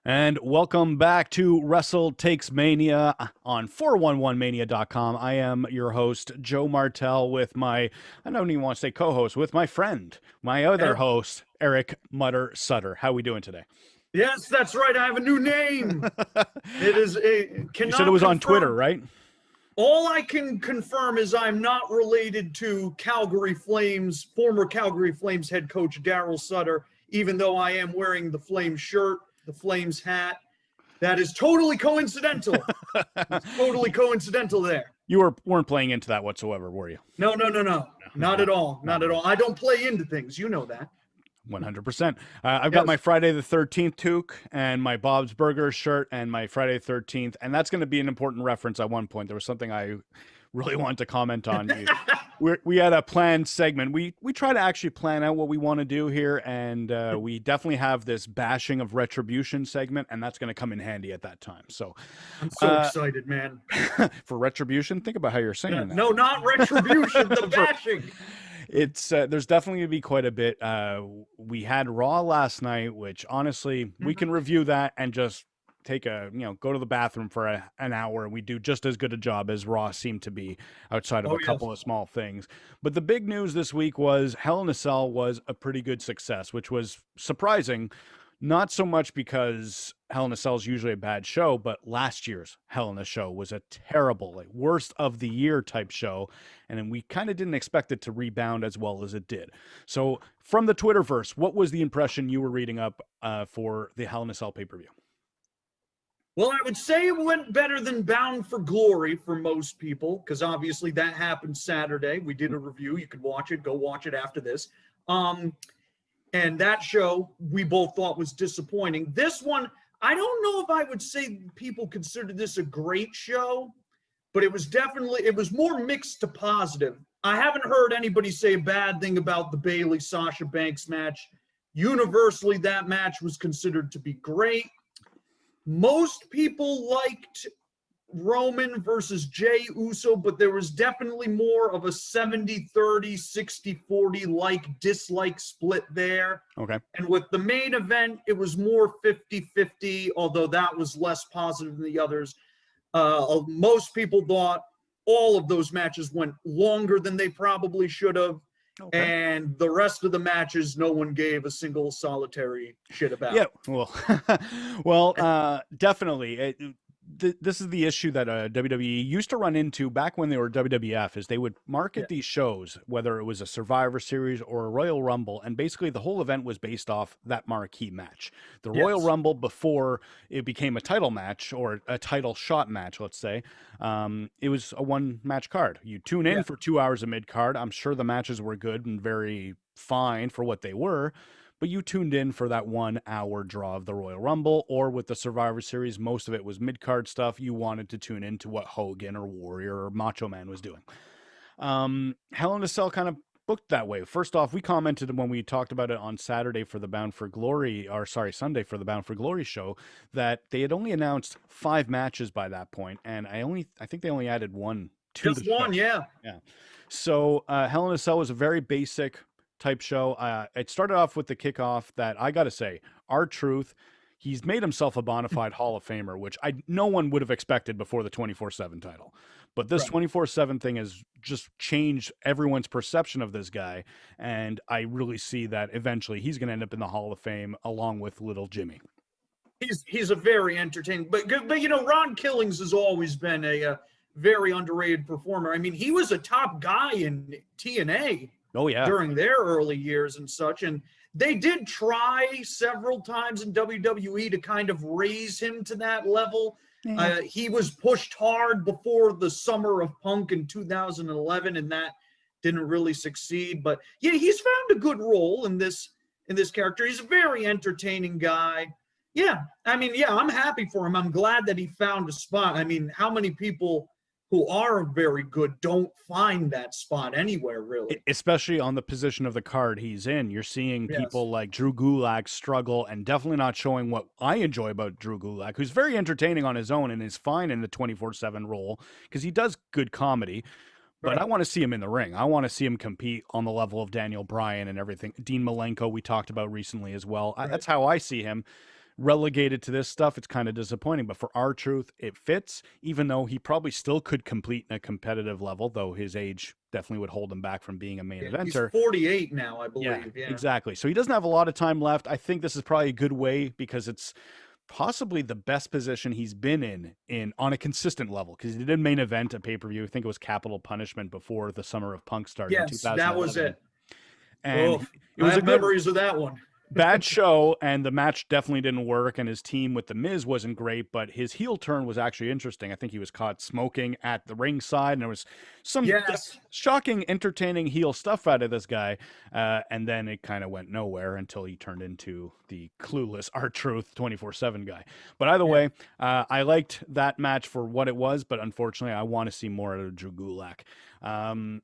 And welcome back to WrestleTakesMania on 411mania.com. I am your host, Joe Martel, with my, I don't even want to say co-host, with my friend, my other host, Eric Mutter Sutter. How are we doing today? Yes, that's right. I have a new name. It is a. You said it was on Twitter, right? All I can confirm is I'm not related to Calgary Flames, former Calgary Flames head coach Daryl Sutter, even though I am wearing the Flames shirt, the Flames hat. That is totally coincidental. It's totally coincidental there. You weren't playing into that whatsoever, were you? No. Not at all. Not at all. I don't play into things. You know that. 100%. I've got my Friday the 13th toque and my Bob's Burgers shirt and my Friday the 13th. And that's going to be an important reference at one point. There was something I really wanted to comment on. We had a planned segment. We try to actually plan out what we want to do here. And we definitely have this bashing of Retribution segment. And that's going to come in handy at that time. So I'm so excited, man. For Retribution, think about how you're saying that. No, not Retribution, the bashing. It's there's definitely going to be quite a bit. We had Raw last night, which honestly we can review that and just take go to the bathroom for an hour, and we do just as good a job as Raw seemed to be outside of a couple of small things. But the big news this week was Hell in a Cell was a pretty good success, which was surprising. Not so much because Hell in a Cell is usually a bad show, but last year's Hell in a Show was a terrible, worst of the year type show. And then we kind of didn't expect it to rebound as well as it did. So from the Twitterverse, what was the impression you were reading up for the Hell in a Cell pay-per-view? Well, I would say it went better than Bound for Glory for most people, because obviously that happened Saturday. We did a review. You could watch it. Go watch it after this. And that show we both thought was disappointing. This one, I don't know if I would say people considered this a great show, but it was more mixed to positive. I haven't heard anybody say a bad thing about the Bayley Sasha Banks match. Universally, that match was considered to be great. Most people liked Roman versus Jey Uso, but there was definitely more of a 70-30, 60-40 dislike split there. Okay. And with the main event, it was more 50-50, although that was less positive than the others. Most people thought all of those matches went longer than they probably should have. Okay. And the rest of the matches, no one gave a single solitary shit about. Yeah, well, definitely. This is the issue that WWE used to run into back when they were WWF, is they would market these shows, whether it was a Survivor Series or a Royal Rumble, and basically the whole event was based off that marquee match. The Royal Rumble, before it became a title match or a title shot match, let's say, it was a one-match card. You tune in for 2 hours of mid-card. I'm sure the matches were good and very fine for what they were, but you tuned in for that 1 hour draw of the Royal Rumble, or with the Survivor Series, most of it was mid-card stuff. You wanted to tune into what Hogan or Warrior or Macho Man was doing. Hell in a Cell kind of booked that way. First off, we commented when we talked about it on Saturday for the Bound for Glory, Sunday for the Bound for Glory show, that they had only announced 5 matches by that point, and I think they only added one to just the one, show. Yeah. So Hell in a Cell was a very basic type show. It started off with the kickoff that I got to say, R-Truth, he's made himself a bona fide Hall of Famer, which no one would have expected before the 24/7 title. But this 24/7 thing has just changed everyone's perception of this guy. And I really see that eventually he's going to end up in the Hall of Fame along with Little Jimmy. He's a very entertaining, but Ron Killings has always been a very underrated performer. I mean, he was a top guy in TNA. Oh, yeah. During their early years and such. And they did try several times in WWE to kind of raise him to that level. Yeah. He was pushed hard before the Summer of Punk in 2011, and that didn't really succeed. But yeah, he's found a good role in this character. He's a very entertaining guy. Yeah, I mean, I'm happy for him. I'm glad that he found a spot. I mean, how many people who are very good don't find that spot anywhere, really. Especially on the position of the card he's in. You're seeing people like Drew Gulak struggle, and definitely not showing what I enjoy about Drew Gulak, who's very entertaining on his own and is fine in the 24/7 role because he does good comedy. But I want to see him in the ring. I want to see him compete on the level of Daniel Bryan and everything. Dean Malenko we talked about recently as well. That's how I see him. relegated to this stuff, it's kind of disappointing. But for R-Truth, it fits, even though he probably still could compete in a competitive level, though his age definitely would hold him back from being a main eventer. He's 48 now, I believe. Yeah, exactly. So he doesn't have a lot of time left. I think this is probably a good way because it's possibly the best position he's been in on a consistent level, because he did main event a pay-per-view. I think it was Capital Punishment before the Summer of Punk started in 2011. That was it. And it was memories of that one. Bad show, and the match definitely didn't work, and his team with The Miz wasn't great, but his heel turn was actually interesting. I think he was caught smoking at the ringside, and there was some shocking, entertaining heel stuff out of this guy, and then it kind of went nowhere until he turned into the clueless R-Truth 24/7 guy. But either way, I liked that match for what it was, but unfortunately, I want to see more out of Drew Gulak. And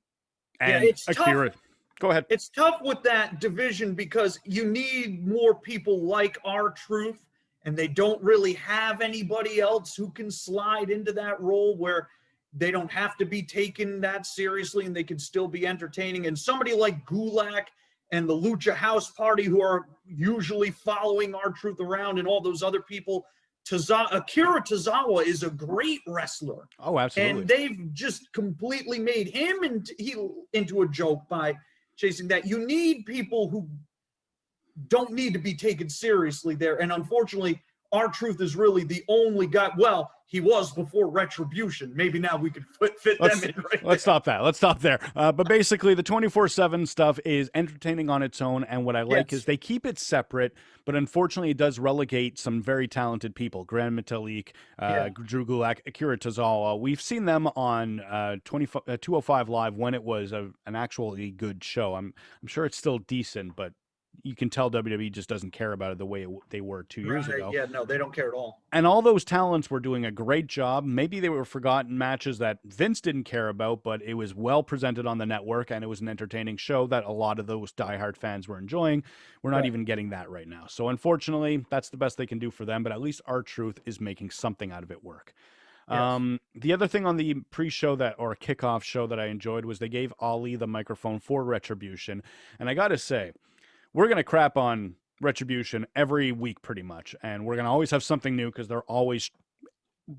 it's Akira. Tough. Go ahead. It's tough with that division because you need more people like R-Truth, and they don't really have anybody else who can slide into that role where they don't have to be taken that seriously and they can still be entertaining. And somebody like Gulak and the Lucha House Party, who are usually following R-Truth around, and all those other people. Akira Tozawa is a great wrestler. Oh, absolutely. And they've just completely made him into a joke by chasing that. You need people who don't need to be taken seriously there. And unfortunately, R-Truth is really the only guy. Well, he was before Retribution. Maybe now we could fit them in right Let's stop that. Let's stop there. But basically, the 24/7 stuff is entertaining on its own. And what I like is they keep it separate, but unfortunately, it does relegate some very talented people. Gran Metalik, Drew Gulak, Akira Tozawa. We've seen them on 205 Live when it was an actually good show. I'm sure it's still decent, but you can tell WWE just doesn't care about it the way they were 2 years ago. Yeah, no, they don't care at all. And all those talents were doing a great job. Maybe they were forgotten matches that Vince didn't care about, but it was well presented on the network, and it was an entertaining show that a lot of those diehard fans were enjoying. We're not even getting that right now. So unfortunately, that's the best they can do for them, but at least R-Truth is making something out of it work. Yes. The other thing on the pre-show or kickoff show that I enjoyed was they gave Ali the microphone for Retribution. And I got to say, we're going to crap on Retribution every week pretty much, and we're going to always have something new because they're always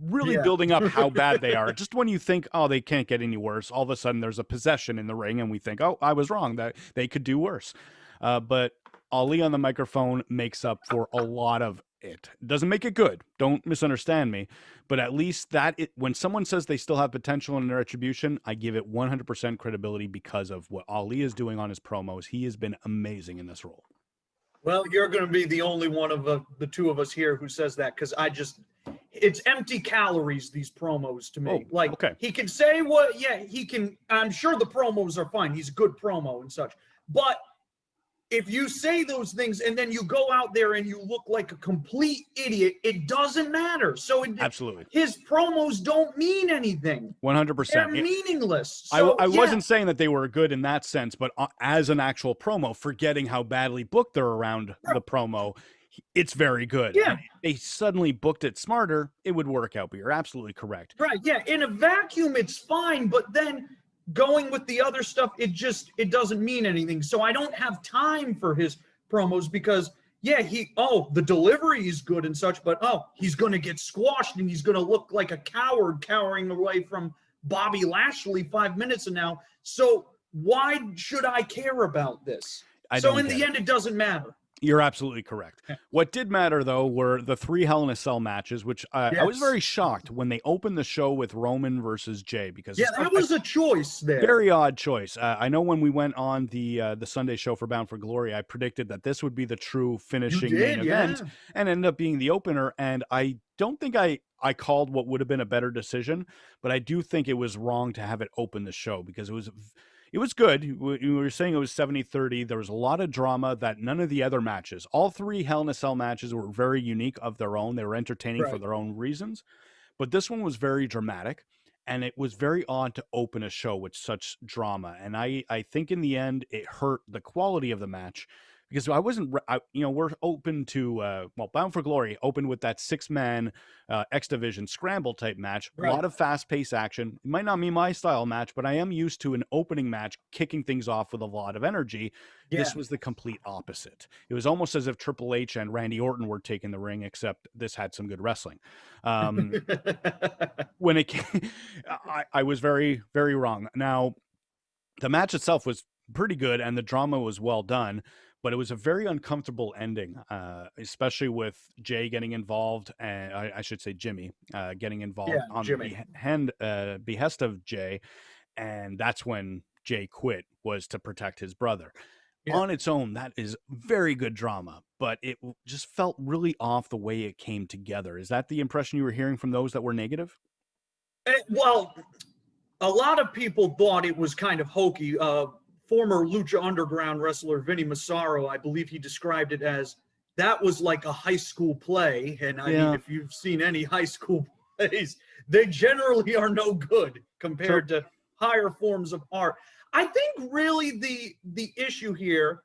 really building up how bad they are. Just when you think, oh, they can't get any worse, all of a sudden there's a possession in the ring, and we think, oh, I was wrong, that they could do worse. But Ali on the microphone makes up for a lot of it. Doesn't make it good. Don't misunderstand me. But at least when someone says they still have potential in their Retribution, I give it 100% credibility because of what Ali is doing on his promos. He has been amazing in this role. Well, you're going to be the only one of the two of us here who says that, because it's empty calories, these promos to me. He can say he can. I'm sure the promos are fine. He's a good promo and such. But if you say those things and then you go out there and you look like a complete idiot, it doesn't matter. So absolutely, his promos don't mean anything. 100%. They're meaningless. So, I wasn't saying that they were good in that sense, but as an actual promo, forgetting how badly booked they're around the promo, it's very good. Yeah. And if they suddenly booked it smarter, it would work out. But you're absolutely correct. Right. Yeah. In a vacuum, it's fine. But then going with the other stuff, it doesn't mean anything. So I don't have time for his promos because the delivery is good and such, but he's going to get squashed and he's going to look like a coward cowering away from Bobby Lashley 5 minutes from now. So why should I care about this? In the end, it doesn't matter. You're absolutely correct. What did matter, though, were the 3 Hell in a Cell matches, which I was very shocked when they opened the show with Roman versus Jey. Because that was a choice there. Very odd choice. I know when we went on the Sunday show for Bound for Glory, I predicted that this would be the true finishing main event and ended up being the opener. And I don't think I called what would have been a better decision, but I do think it was wrong to have it open the show because it was good. You were saying it was 70-30. There was a lot of drama that none of the other matches, all 3 Hell in a Cell matches, were very unique of their own. They were entertaining for their own reasons. But this one was very dramatic, and it was very odd to open a show with such drama. And I think in the end, it hurt the quality of the match because I wasn't, we're open to, Bound for Glory opened with that 6-man X Division scramble type match. A lot of fast paced action. It might not be my style match, but I am used to an opening match kicking things off with a lot of energy. Yeah. This was the complete opposite. It was almost as if Triple H and Randy Orton were taking the ring, except this had some good wrestling. When it came, I was very, very wrong. Now, the match itself was pretty good and the drama was well done, but it was a very uncomfortable ending, especially with Jey getting involved, and I should say Jimmy getting involved on the behest of Jey, and that's when Jey quit, was to protect his brother. Yeah. On its own, that is very good drama, but it just felt really off the way it came together. Is that the impression you were hearing from those that were negative? Well, a lot of people thought it was kind of hokey. Former Lucha Underground wrestler Vinny Massaro, I believe he described it as, that was like a high school play. And I mean, if you've seen any high school plays, they generally are no good compared to higher forms of art. I think really the issue here,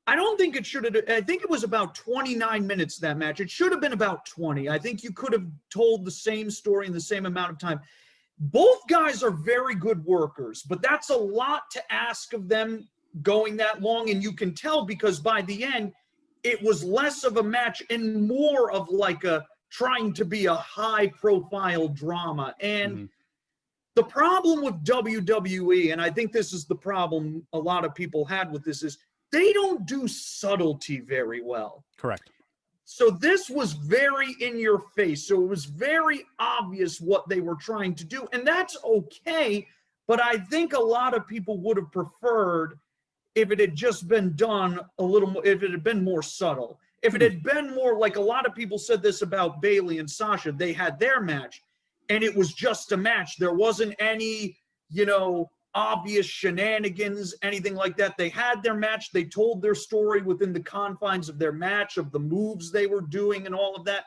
I don't think it should have, I think it was about 29 minutes, that match. It should have been about 20. I think you could have told the same story in the same amount of time. Both guys are very good workers, but that's a lot to ask of them going that long. And you can tell because by the end, it was less of a match and more of like a trying to be a high profile drama. And the problem with WWE, and I think this is the problem a lot of people had with this, is they don't do subtlety very well. Correct. So this was very in your face. So it was very obvious what they were trying to do. And that's okay. But I think a lot of people would have preferred if it had just been done a little more, if it had been more subtle. If it had been more like a lot of people said this about Bayley and Sasha, they had their match and it was just a match. There wasn't any, obvious shenanigans, anything like that. They had their match. They told their story within the confines of their match, of the moves they were doing and all of that.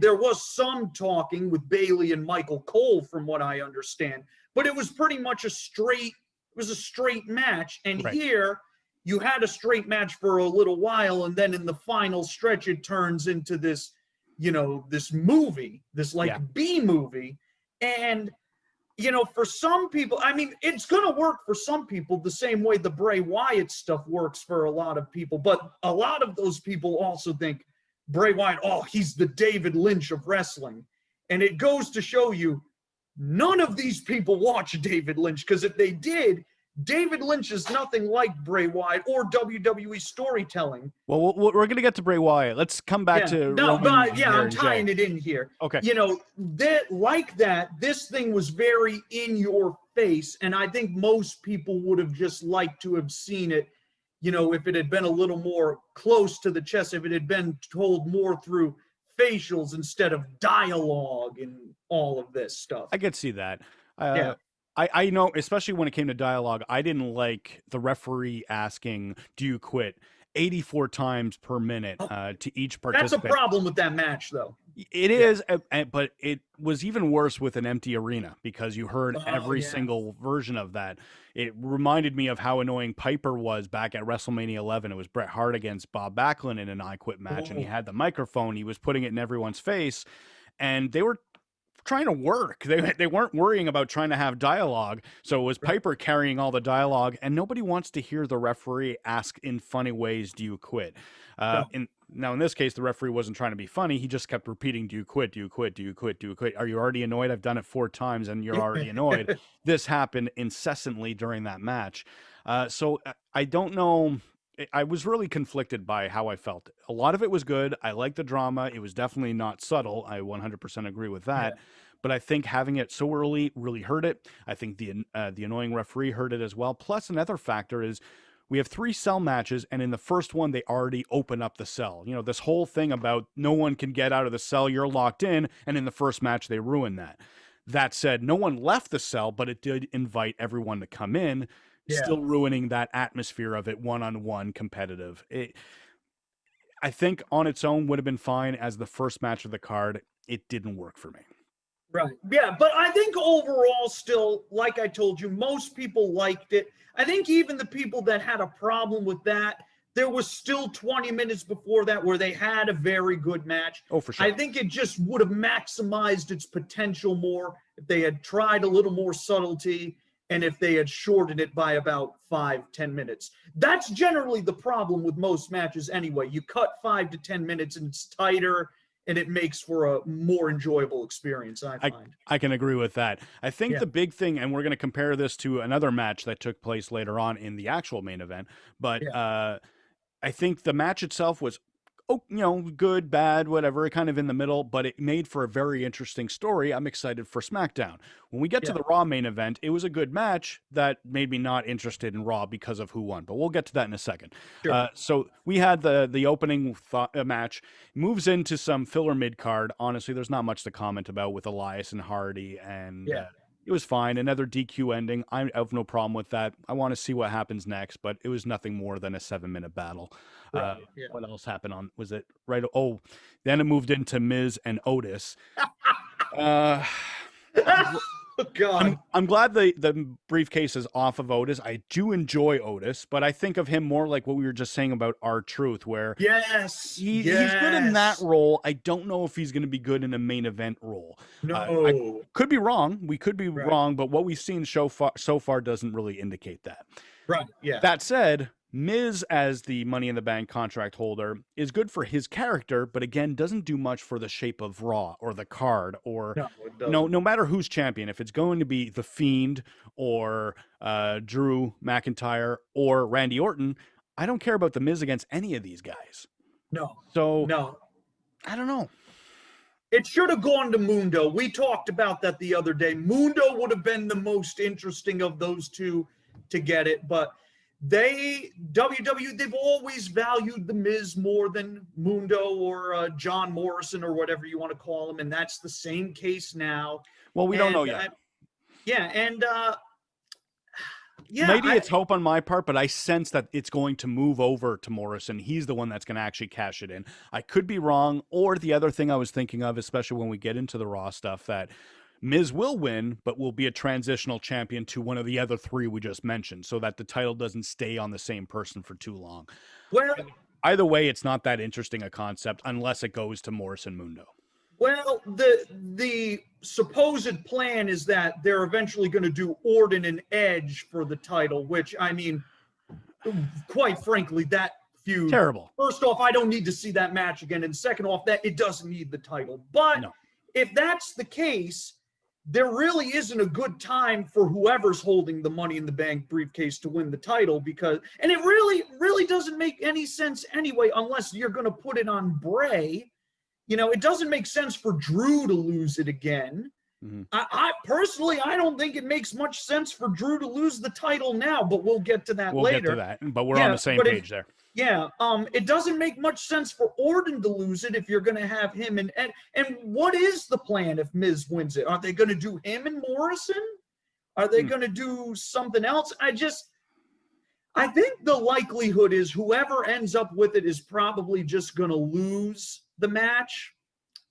There was some talking with Bayley and Michael Cole from what I understand, but it was pretty much a straight match. And here you had a straight match for a little while. And then in the final stretch, it turns into this, this movie, this B movie. And for some people, I mean, it's going to work for some people the same way the Bray Wyatt stuff works for a lot of people. But a lot of those people also think Bray Wyatt, he's the David Lynch of wrestling. And it goes to show you, none of these people watch David Lynch, because if they did, David Lynch is nothing like Bray Wyatt or WWE storytelling. Well, we're going to get to Bray Wyatt. Let's come back to I'm tying it in here. Okay. This thing was very in your face, and I think most people would have just liked to have seen it, if it had been a little more close to the chest, if it had been told more through facials instead of dialogue and all of this stuff. I could see that. I know, especially when it came to dialogue, I didn't like the referee asking, "Do you quit?" 84 times per minute to each participant. That's a problem with that match, though. It is, but it was even worse with an empty arena because you heard every single version of that. It reminded me of how annoying Piper was back at WrestleMania 11. It was Bret Hart against Bob Backlund in an I Quit match, and he had the microphone. He was putting it in everyone's face, and they were trying to work. They weren't worrying about trying to have dialogue. So it was Piper carrying all the dialogue, and nobody wants to hear the referee ask in funny ways, "Do you quit?" Now, in this case, the referee wasn't trying to be funny. He just kept repeating, "Do you quit? Do you quit? Do you quit? Do you quit? Are you already annoyed? I've done it 4 times and you're already annoyed." This happened incessantly during that match. So I don't know. I was really conflicted by how I felt. A lot of it was good. I liked the drama. It was definitely not subtle. I 100% agree with that. Yeah. But I think having it so early really hurt it. I think the annoying referee hurt it as well. Plus, another factor is we have 3 cell matches, and in the first one, they already open up the cell. This whole thing about no one can get out of the cell, you're locked in, and in the first match, they ruin that. That said, no one left the cell, but it did invite everyone to come in, still ruining that atmosphere of it one-on-one competitive. I think on its own would have been fine as the first match of the card. It didn't work for me. Right. Yeah, but I think overall still, like I told you, most people liked it. I think even the people that had a problem with that, there was still 20 minutes before that where they had a very good match. Oh, for sure. I think it just would have maximized its potential more if they had tried a little more subtlety and if they had shortened it by about 5-10 minutes. That's generally the problem with most matches anyway. You cut 5 to 10 minutes and it's tighter and it makes for a more enjoyable experience, I find. I can agree with that. I think the big thing, and we're going to compare this to another match that took place later on in the actual main event, but I think the match itself was, good, bad, whatever, kind of in the middle, but it made for a very interesting story. I'm excited for SmackDown. When we get to the Raw main event, it was a good match that made me not interested in Raw because of who won, but we'll get to that in a second. Sure. So we had the opening match, moves into some filler mid-card. Honestly, there's not much to comment about with Elias and Hardy, and it was fine. Another DQ ending. I have no problem with that. I want to see what happens next, but it was nothing more than a 7-minute battle. Right, what else happened was it right? Oh, then it moved into Miz and Otis. Oh, God. I'm glad the briefcase is off of Otis. I do enjoy Otis, but I think of him more like what we were just saying about R-Truth, where he's good in that role. I don't know if he's going to be good in a main event role. No, I could be wrong. We could be wrong, but what we've seen so far doesn't really indicate that. Right. Yeah. That said, Miz as the Money in the Bank contract holder is good for his character, but again, doesn't do much for the shape of Raw or the card or no matter who's champion. If it's going to be The Fiend or Drew McIntyre or Randy Orton, I don't care about the Miz against any of these guys. No. So no, I don't know. It should have gone to Mundo. We talked about that the other day. Mundo would have been the most interesting of those two to get it, but WWE, they've always valued the Miz more than Mundo or John Morrison or whatever you want to call him, and that's the same case now. Well, we don't know yet. Maybe it's hope on my part, but I sense that it's going to move over to Morrison. He's the one that's going to actually cash it in. I could be wrong, or the other thing I was thinking of, especially when we get into the Raw stuff, that Miz will win, but will be a transitional champion to one of the other three we just mentioned, so that the title doesn't stay on the same person for too long. Well, either way, it's not that interesting a concept unless it goes to Morrison Mundo. Well, the supposed plan is that they're eventually going to do Orton and Edge for the title, which, I mean, quite frankly, that feud. Terrible. First off, I don't need to see that match again. And second off, that it doesn't need the title. But if that's the case, there really isn't a good time for whoever's holding the Money in the Bank briefcase to win the title and it really doesn't make any sense anyway, unless you're going to put it on Bray. It doesn't make sense for Drew to lose it again. Mm-hmm. I personally, I don't think it makes much sense for Drew to lose the title now, but we'll get to that later. We'll get to that, but we're on the same page there. Yeah, it doesn't make much sense for Orton to lose it if you're going to have him and what is the plan if Miz wins it? Are they going to do him and Morrison? Are they going to do something else? I think the likelihood is whoever ends up with it is probably just going to lose the match.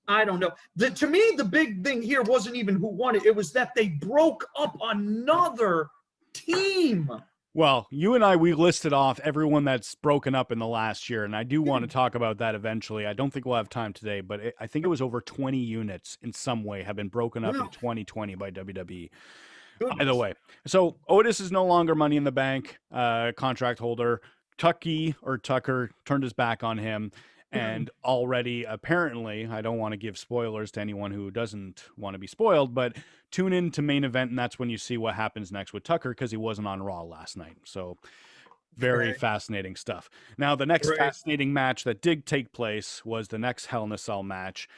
I don't know. To me, the big thing here wasn't even who won it. It was that they broke up another team. Well, you and I, we listed off everyone that's broken up in the last year, and I do want to talk about that eventually. I don't think we'll have time today, but I think it was over 20 units in some way have been broken up in 2020 by WWE. Goodness. Either way. So Otis is no longer Money in the Bank contract holder. Tucker turned his back on him. And already, apparently, I don't want to give spoilers to anyone who doesn't want to be spoiled, but tune in to main event, and that's when you see what happens next with Tucker, because he wasn't on Raw last night. So very fascinating stuff. Now, the next fascinating match that did take place was the next Hell in a Cell match.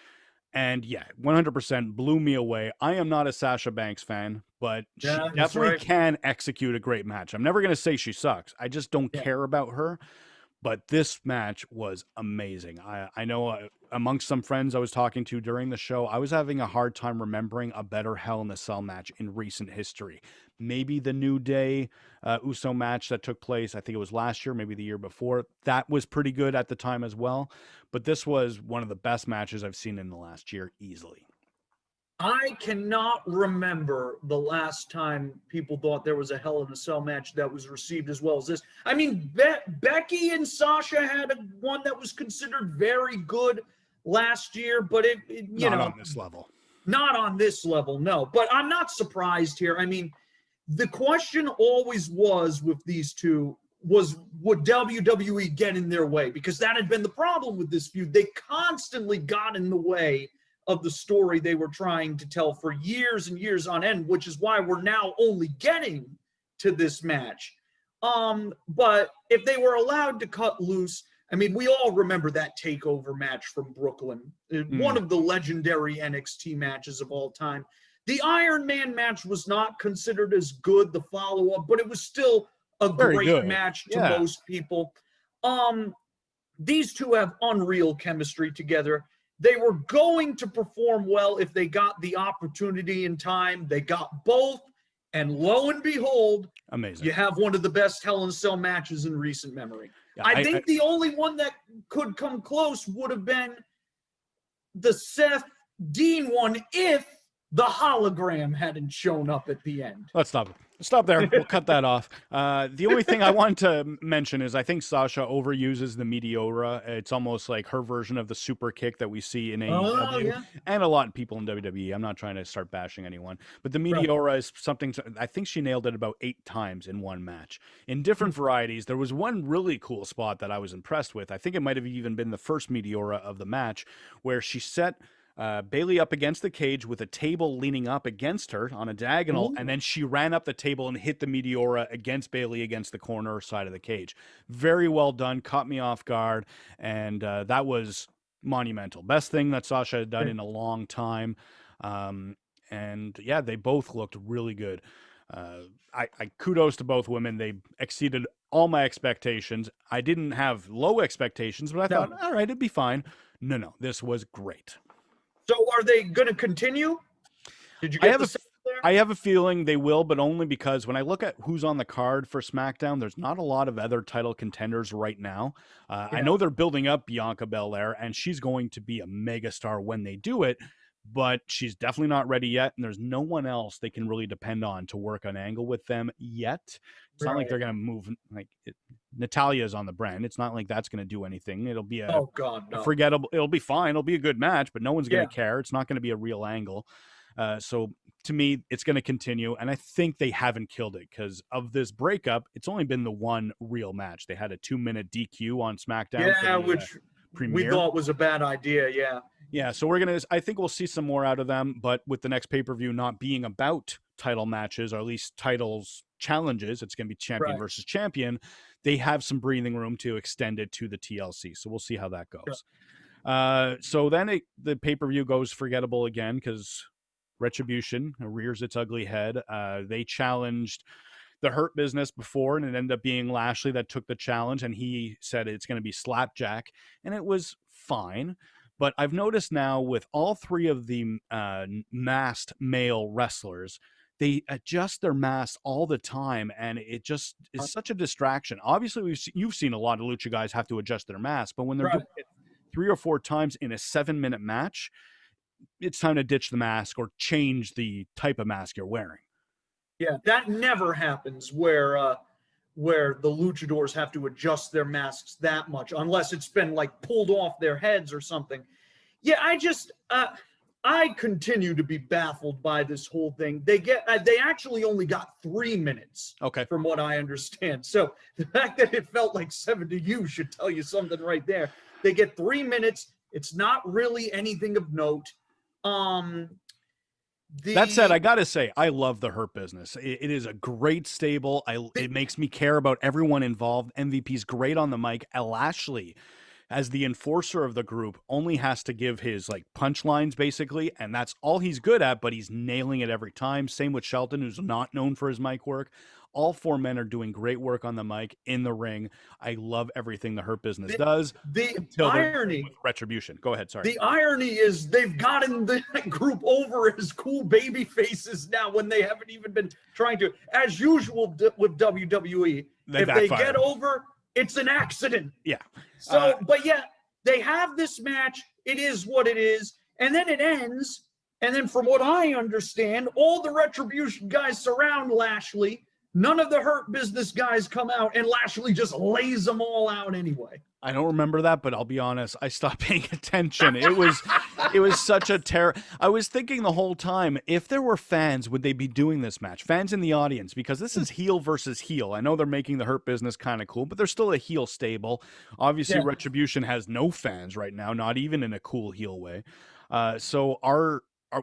And 100% blew me away. I am not a Sasha Banks fan, but she definitely can execute a great match. I'm never going to say she sucks. I just don't care about her. But this match was amazing. I know amongst some friends I was talking to during the show, I was having a hard time remembering a better Hell in a Cell match in recent history. Maybe the New Day Uso match that took place, I think it was last year, maybe the year before. That was pretty good at the time as well. But this was one of the best matches I've seen in the last year, easily. I cannot remember the last time people thought there was a Hell in a Cell match that was received as well as this. I mean, Becky and Sasha had one that was considered very good last year, but not on this level. Not on this level, no. But I'm not surprised here. I mean, the question always was with these two was, would WWE get in their way? Because that had been the problem with this feud. They constantly got in the way of the story they were trying to tell for years and years on end, which is why we're now only getting to this match. But if they were allowed to cut loose, I mean, we all remember that takeover match from Brooklyn, one of the legendary NXT matches of all time. The Iron Man match was not considered as good, the follow-up, but it was still a great match to most people. These two have unreal chemistry together. They were going to perform well if they got the opportunity in time. They got both, and lo and behold, amazing. You have one of the best Hell in a Cell matches in recent memory. Yeah, I think the only one that could come close would have been the Seth Dean one if the hologram hadn't shown up at the end. Let's stop there. We'll cut that off. The only thing I want to mention is I think Sasha overuses the Meteora. It's almost like her version of the super kick that we see in AEW and a lot of people in WWE. I'm not trying to start bashing anyone, but the Meteora is something, I think she nailed it about 8 times in one match in different varieties. There was one really cool spot that I was impressed with. I think it might have even been the first Meteora of the match where she set Bayley up against the cage with a table leaning up against her on a diagonal, and then she ran up the table and hit the Meteora against Bayley against the corner side of the cage. Very well done, caught me off guard, and that was monumental. Best thing that Sasha had done in a long time. And yeah, they both looked really good. I kudos to both women. They exceeded all my expectations. I didn't have low expectations, but I thought, all right, it'd be fine. No, this was great. So are they going to continue? Did you get I have a feeling they will, but only because when I look at who's on the card for SmackDown, there's not a lot of other title contenders right now. I know they're building up Bianca Belair, and she's going to be a megastar when they do it, but she's definitely not ready yet, and there's no one else they can really depend on to work an angle with them yet. It's not like they're going to move Natalia's on the brand. It's not like that's going to do anything. It'll be a forgettable. It'll be fine. It'll be a good match, but no one's going to care. It's not going to be a real angle. So to me, it's going to continue. And I think they haven't killed it because of this breakup. It's only been the one real match. They had a 2-minute DQ on SmackDown. Which we thought was a bad idea. Yeah. So I think we'll see some more out of them, but with the next pay-per-view not being about title matches, or at least titles challenges, it's going to be champion versus champion. They have some breathing room to extend it to the TLC. So we'll see how that goes. So then the pay-per-view goes forgettable again because Retribution rears its ugly head. They challenged the Hurt Business before, and it ended up being Lashley that took the challenge, and he said it's going to be Slapjack, and it was fine. But I've noticed now with all 3 of the masked male wrestlers, they adjust their masks all the time, and it just is such a distraction. Obviously, you've seen a lot of lucha guys have to adjust their masks, but when they're doing it 3 or 4 times in a 7-minute match, it's time to ditch the mask or change the type of mask you're wearing. Yeah, that never happens where the luchadors have to adjust their masks that much, unless it's been like pulled off their heads or something. Yeah, I continue to be baffled by this whole thing. They actually only got 3 minutes. Okay. From what I understand. So the fact that it felt like 7 to you should tell you something right there. They get 3 minutes. It's not really anything of note. That said, I gotta say, I love the Hurt Business. It is a great stable. It makes me care about everyone involved. MVP's great on the mic. Lashley, as the enforcer of the group, only has to give his punchlines basically, and that's all he's good at, but he's nailing it every time. Same with Shelton, who's not known for his mic work. All 4 men are doing great work on the mic, in the ring. I love everything the Hurt Business does. The irony with Retribution. Go ahead, sorry. The irony is they've gotten the group over as cool baby faces now when they haven't even been trying to. As usual with WWE, if they get over, it's an accident. Yeah. So, but yeah, they have this match. It is what it is. And then it ends And then from what I understand, all the Retribution guys surround Lashley. None of the Hurt Business guys come out, and Lashley just lays them all out anyway. I don't remember that, but I'll be honest, I stopped paying attention. It was such a terror. I was thinking the whole time, if there were fans, would they be doing this match? Fans in the audience, because this is heel versus heel. I know they're making the Hurt Business kind of cool, but they're still a heel stable. Obviously, Retribution has no fans right now, not even in a cool heel way.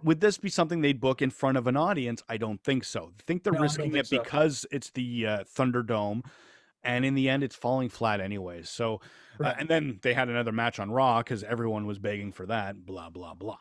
Would this be something they'd book in front of an audience? I don't think so. I think they're risking it because it's the Thunderdome, and in the end, it's falling flat anyways. So, and then they had another match on Raw because everyone was begging for that. Blah blah blah.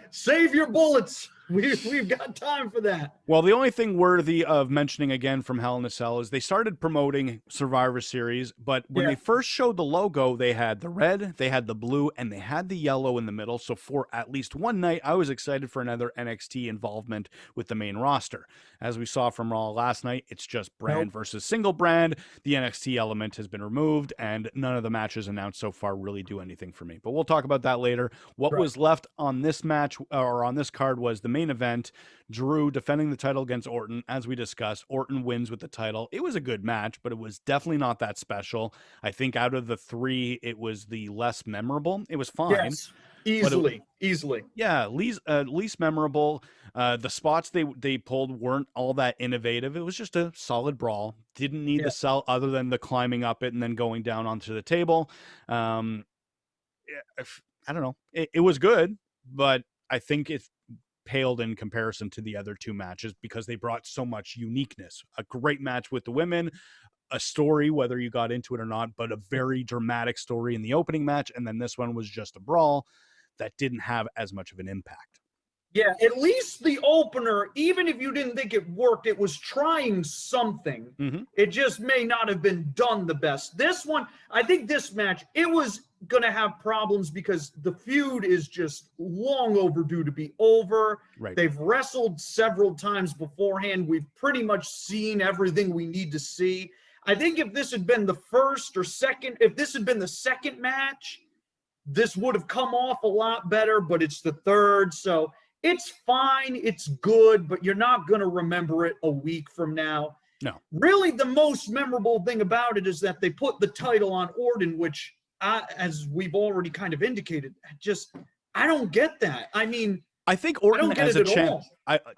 Save your bullets. We've got time for that. Well, the only thing worthy of mentioning again from Hell in a Cell is they started promoting Survivor Series, but when they first showed the logo, they had the red, they had the blue, and they had the yellow in the middle. So for at least one night, I was excited for another NXT involvement with the main roster. As we saw from Raw last night, it's just brand versus single brand. The NXT element has been removed, and none of the matches announced so far really do anything for me. But we'll talk about that later. What was left on this match, or on this card, was the main event. Drew defending the title against Orton. As we discussed, Orton wins with the title. It was a good match, but it was definitely not that special. I think out of the three, it was the less memorable. It was fine. Yes, easily. Yeah, least memorable. The spots they pulled weren't all that innovative. It was just a solid brawl. Didn't need the sell other than the climbing up it and then going down onto the table. I don't know. It was good, but I think it paled in comparison to the other two matches because they brought so much uniqueness. A great match with the women, a story, whether you got into it or not, but a very dramatic story in the opening match. And then this one was just a brawl that didn't have as much of an impact. Yeah, at least the opener, even if you didn't think it worked, it was trying something. Mm-hmm. It just may not have been done the best. This one, I think this match, it was going to have problems because the feud is just long overdue to be over. Right. They've wrestled several times beforehand. We've pretty much seen everything we need to see. I think if this had been the first or second, if this had been the second match, this would have come off a lot better, but it's the third. So it's fine. It's good, but you're not going to remember it a week from now. No. Really, the most memorable thing about it is that they put the title on Orton, which, as we've already kind of indicated, I don't get that. I mean, I think Orton as a champion.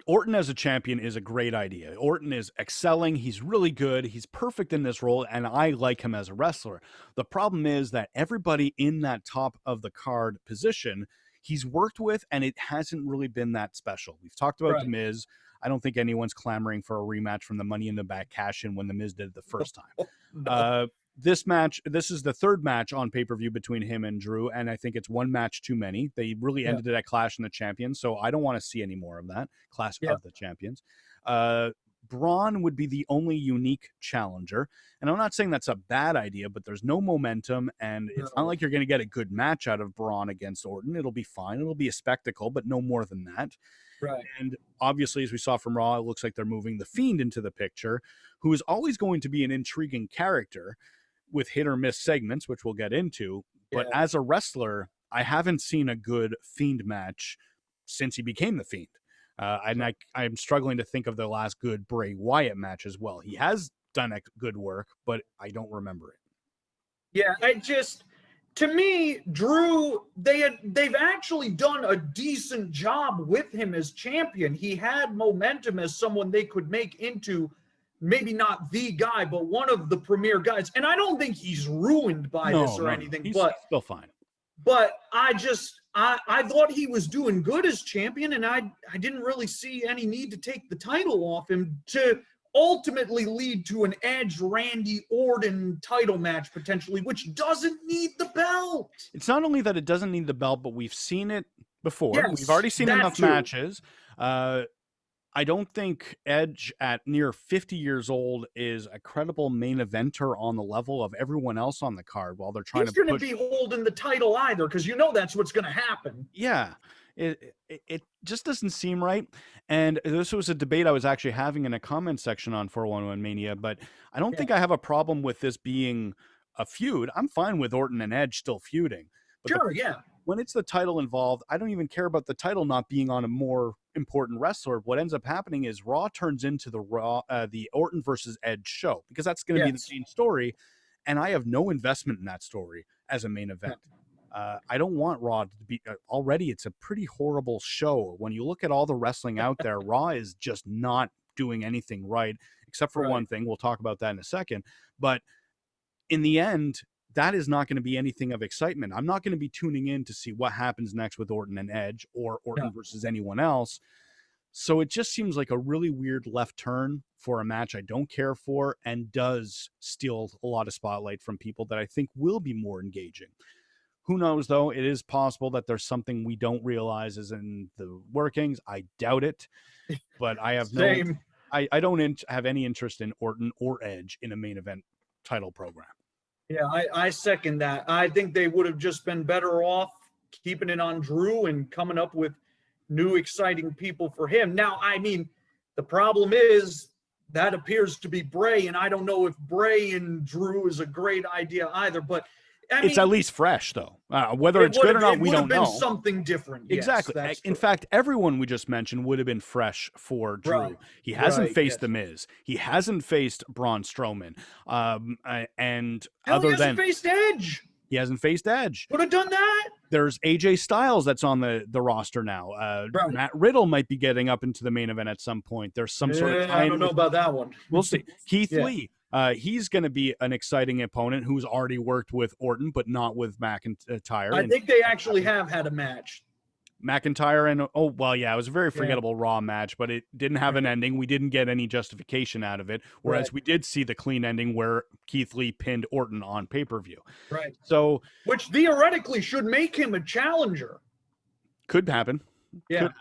Orton as a champion is a great idea. Orton is excelling. He's really good. He's perfect in this role, and I like him as a wrestler. The problem is that everybody in that top of the card position he's worked with, and it hasn't really been that special. We've talked about The Miz. I don't think anyone's clamoring for a rematch from the Money in the Bank cash-in when The Miz did it the first time. No. This match, this is the third match on pay-per-view between him and Drew, and I think it's one match too many. They really ended it at Clash in the Champions, so I don't want to see any more of that. Clash of the Champions. Braun would be the only unique challenger, and I'm not saying that's a bad idea, but there's no momentum, and it's not like you're going to get a good match out of Braun against Orton. It'll be fine. It'll be a spectacle, but no more than that. Right. And obviously, as we saw from Raw, it looks like they're moving The Fiend into the picture, who is always going to be an intriguing character with hit or miss segments, which we'll get into. But as a wrestler, I haven't seen a good Fiend match since he became The Fiend. And I'm struggling to think of the last good Bray Wyatt match as well. He has done good work, but I don't remember it. Yeah, to me, Drew, they've actually done a decent job with him as champion. He had momentum as someone they could make into maybe not the guy, but one of the premier guys. And I don't think he's ruined by this or anything. He's but still fine. But I thought he was doing good as champion, and I didn't really see any need to take the title off him to ultimately lead to an Edge Randy Orton title match potentially, which doesn't need the belt. It's not only that it doesn't need the belt, but we've seen it before. Yes, we've already seen enough too. matches. I don't think Edge at near 50 years old is a credible main eventer on the level of everyone else on the card while they're trying He's to going to be holding the title either, because that's what's going to happen. Yeah. It just doesn't seem right. And this was a debate I was actually having in a comment section on 411 Mania, but I don't think I have a problem with this being a feud. I'm fine with Orton and Edge still feuding. But when it's the title involved, I don't even care about the title not being on a more important wrestler. What ends up happening is Raw turns into the Orton versus Edge show, because that's going to be the main story, and I have no investment in that story as a main event. I don't want Raw to be already. It's a pretty horrible show. When you look at all the wrestling out there, Raw is just not doing anything right, except for one thing. We'll talk about that in a second. But in the end, that is not going to be anything of excitement. I'm not going to be tuning in to see what happens next with Orton and Edge, or Orton versus anyone else. So it just seems like a really weird left turn for a match I don't care for, and does steal a lot of spotlight from people that I think will be more engaging. Who knows, though? It is possible that there's something we don't realize is in the workings. I doubt it, but I have I don't have any interest in Orton or Edge in a main event title program. Yeah, I second that. I think they would have just been better off keeping it on Drew and coming up with new exciting people for him. Now, I mean, the problem is that appears to be Bray, and I don't know if Bray and Drew is a great idea either, but it's at least fresh, though. Whether it's good or not, we don't know. Something different. Exactly. Yes, in fact, everyone we just mentioned would have been fresh for Drew. Right. He hasn't faced The Miz. He hasn't faced Braun Strowman. And he hasn't faced Edge. He hasn't faced Edge. Would have done that. There's AJ Styles that's on the roster now. Matt Riddle might be getting up into the main event at some point. There's some sort of I don't know about that one. We'll see. Keith Lee. He's going to be an exciting opponent who's already worked with Orton, but not with McIntyre. I think they actually have had a match. McIntyre and it was a very forgettable Raw match, but it didn't have an ending. We didn't get any justification out of it, whereas we did see the clean ending where Keith Lee pinned Orton on pay-per-view. Right. So, which theoretically should make him a challenger. Could happen. Yeah. Could happen.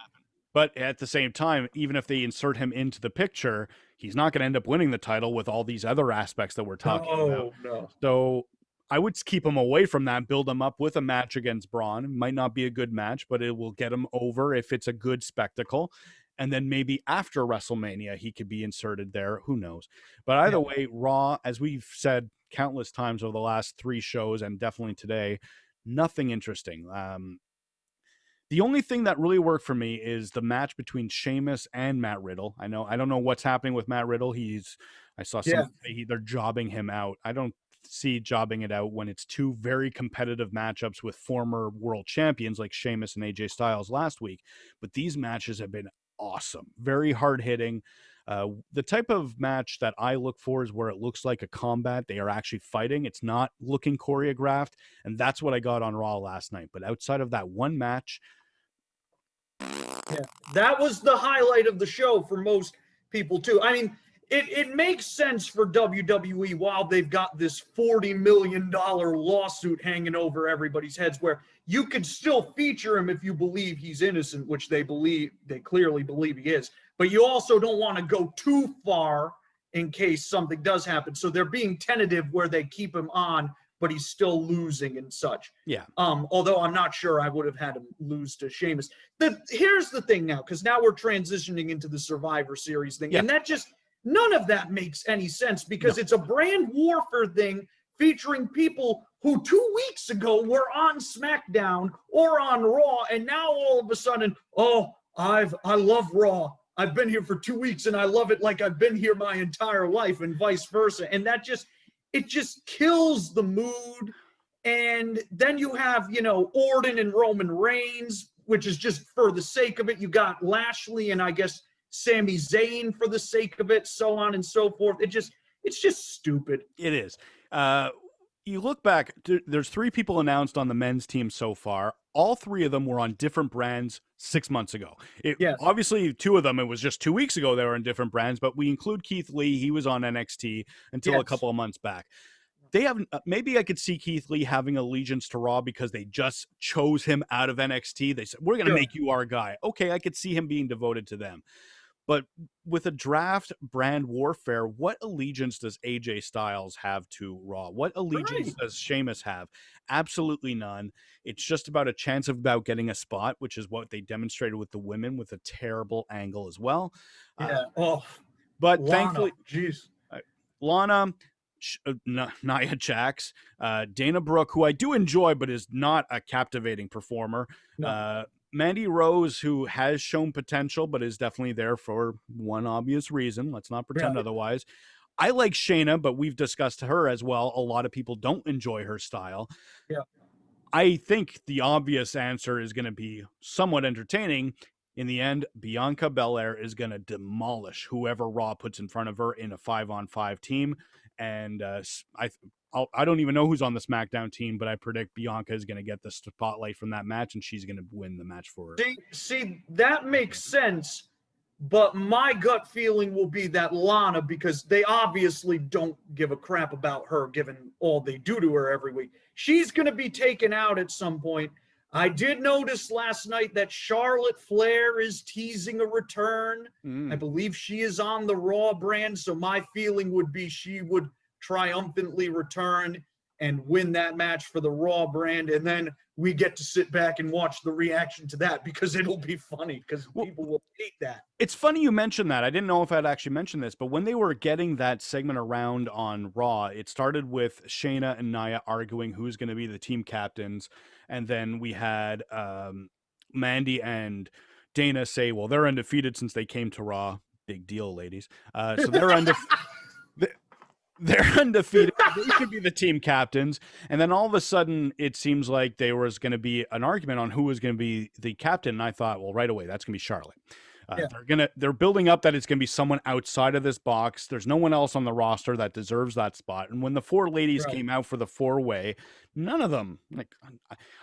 But at the same time, even if they insert him into the picture, he's not going to end up winning the title with all these other aspects that we're talking about. No. So I would keep him away from that, build him up with a match against Braun. It might not be a good match, but it will get him over if it's a good spectacle. And then maybe after WrestleMania, he could be inserted there. Who knows? But either way, Raw, as we've said countless times over the last 3 shows, and definitely today, nothing interesting. The only thing that really worked for me is the match between Sheamus and Matt Riddle. I don't know what's happening with Matt Riddle. I saw they're jobbing him out. I don't see jobbing it out when it's 2 very competitive matchups with former world champions like Sheamus and AJ Styles last week. But these matches have been awesome, very hard hitting. The type of match that I look for is where it looks like a combat. They are actually fighting. It's not looking choreographed. And that's what I got on Raw last night. But outside of that one match, that was the highlight of the show for most people too. I mean, it makes sense for WWE while they've got this $40 million lawsuit hanging over everybody's heads, where you could still feature him if you believe he's innocent, which they clearly believe he is. But you also don't want to go too far in case something does happen. So they're being tentative where they keep him on, but he's still losing and such. Yeah. Although I'm not sure I would have had him lose to Sheamus. Here's the thing now, because now we're transitioning into the Survivor Series thing. Yeah. And none of that makes any sense, because it's a brand warfare thing featuring people who 2 weeks ago were on SmackDown or on Raw. And now all of a sudden, I love Raw. I've been here for 2 weeks and I love it like I've been here my entire life, and vice versa. And it just kills the mood. And then you have, Orton and Roman Reigns, which is just for the sake of it. You got Lashley and I guess Sami Zayn for the sake of it, so on and so forth. It's just stupid. It is. You look back, there's 3 people announced on the men's team so far. All 3 of them were on different brands 6 months ago. Obviously, 2 of them, it was just 2 weeks ago they were on different brands, but we include Keith Lee. He was on NXT until a couple of months back. They have maybe I could see Keith Lee having allegiance to Raw because they just chose him out of NXT. They said, we're going to make you our guy. Okay, I could see him being devoted to them. But with a draft brand warfare, what allegiance does AJ Styles have to Raw? What allegiance does Sheamus have? Absolutely none. It's just about a chance about getting a spot, which is what they demonstrated with the women with a terrible angle as well. Yeah. But Lana, thankfully, jeez. Lana, Nia Jax, Dana Brooke, who I do enjoy, but is not a captivating performer. No. Mandy Rose, who has shown potential, but is definitely there for one obvious reason. Let's not pretend otherwise. I like Shayna, but we've discussed her as well. A lot of people don't enjoy her style. Yeah. I think the obvious answer is going to be somewhat entertaining. In the end, Bianca Belair is going to demolish whoever Raw puts in front of her in a 5-on-5 team. And I don't even know who's on the SmackDown team, but I predict Bianca is going to get the spotlight from that match, and she's going to win the match for her. See, that makes sense. But my gut feeling will be that Lana, because they obviously don't give a crap about her given all they do to her every week. She's going to be taken out at some point. I did notice last night that Charlotte Flair is teasing a return. I believe she is on the Raw brand, so my feeling would be she would triumphantly return and win that match for the Raw brand, and then we get to sit back and watch the reaction to that because it'll be funny because people will hate that. It's funny you mentioned that. I didn't know if I'd actually mentioned this, but when they were getting that segment around on Raw, it started with Shayna and Nia arguing who's going to be the team captains, and then we had Mandy and Dana say, well, they're undefeated since they came to Raw. Big deal, ladies. So they're undefeated. They're undefeated. They should be the team captains. And then all of a sudden, it seems like there was going to be an argument on who was going to be the captain. And I thought, well, right away, that's going to be Charlotte. They're building up that it's going to be someone outside of this box. There's no one else on the roster that deserves that spot. And when the four ladies came out for the 4-way, none of them,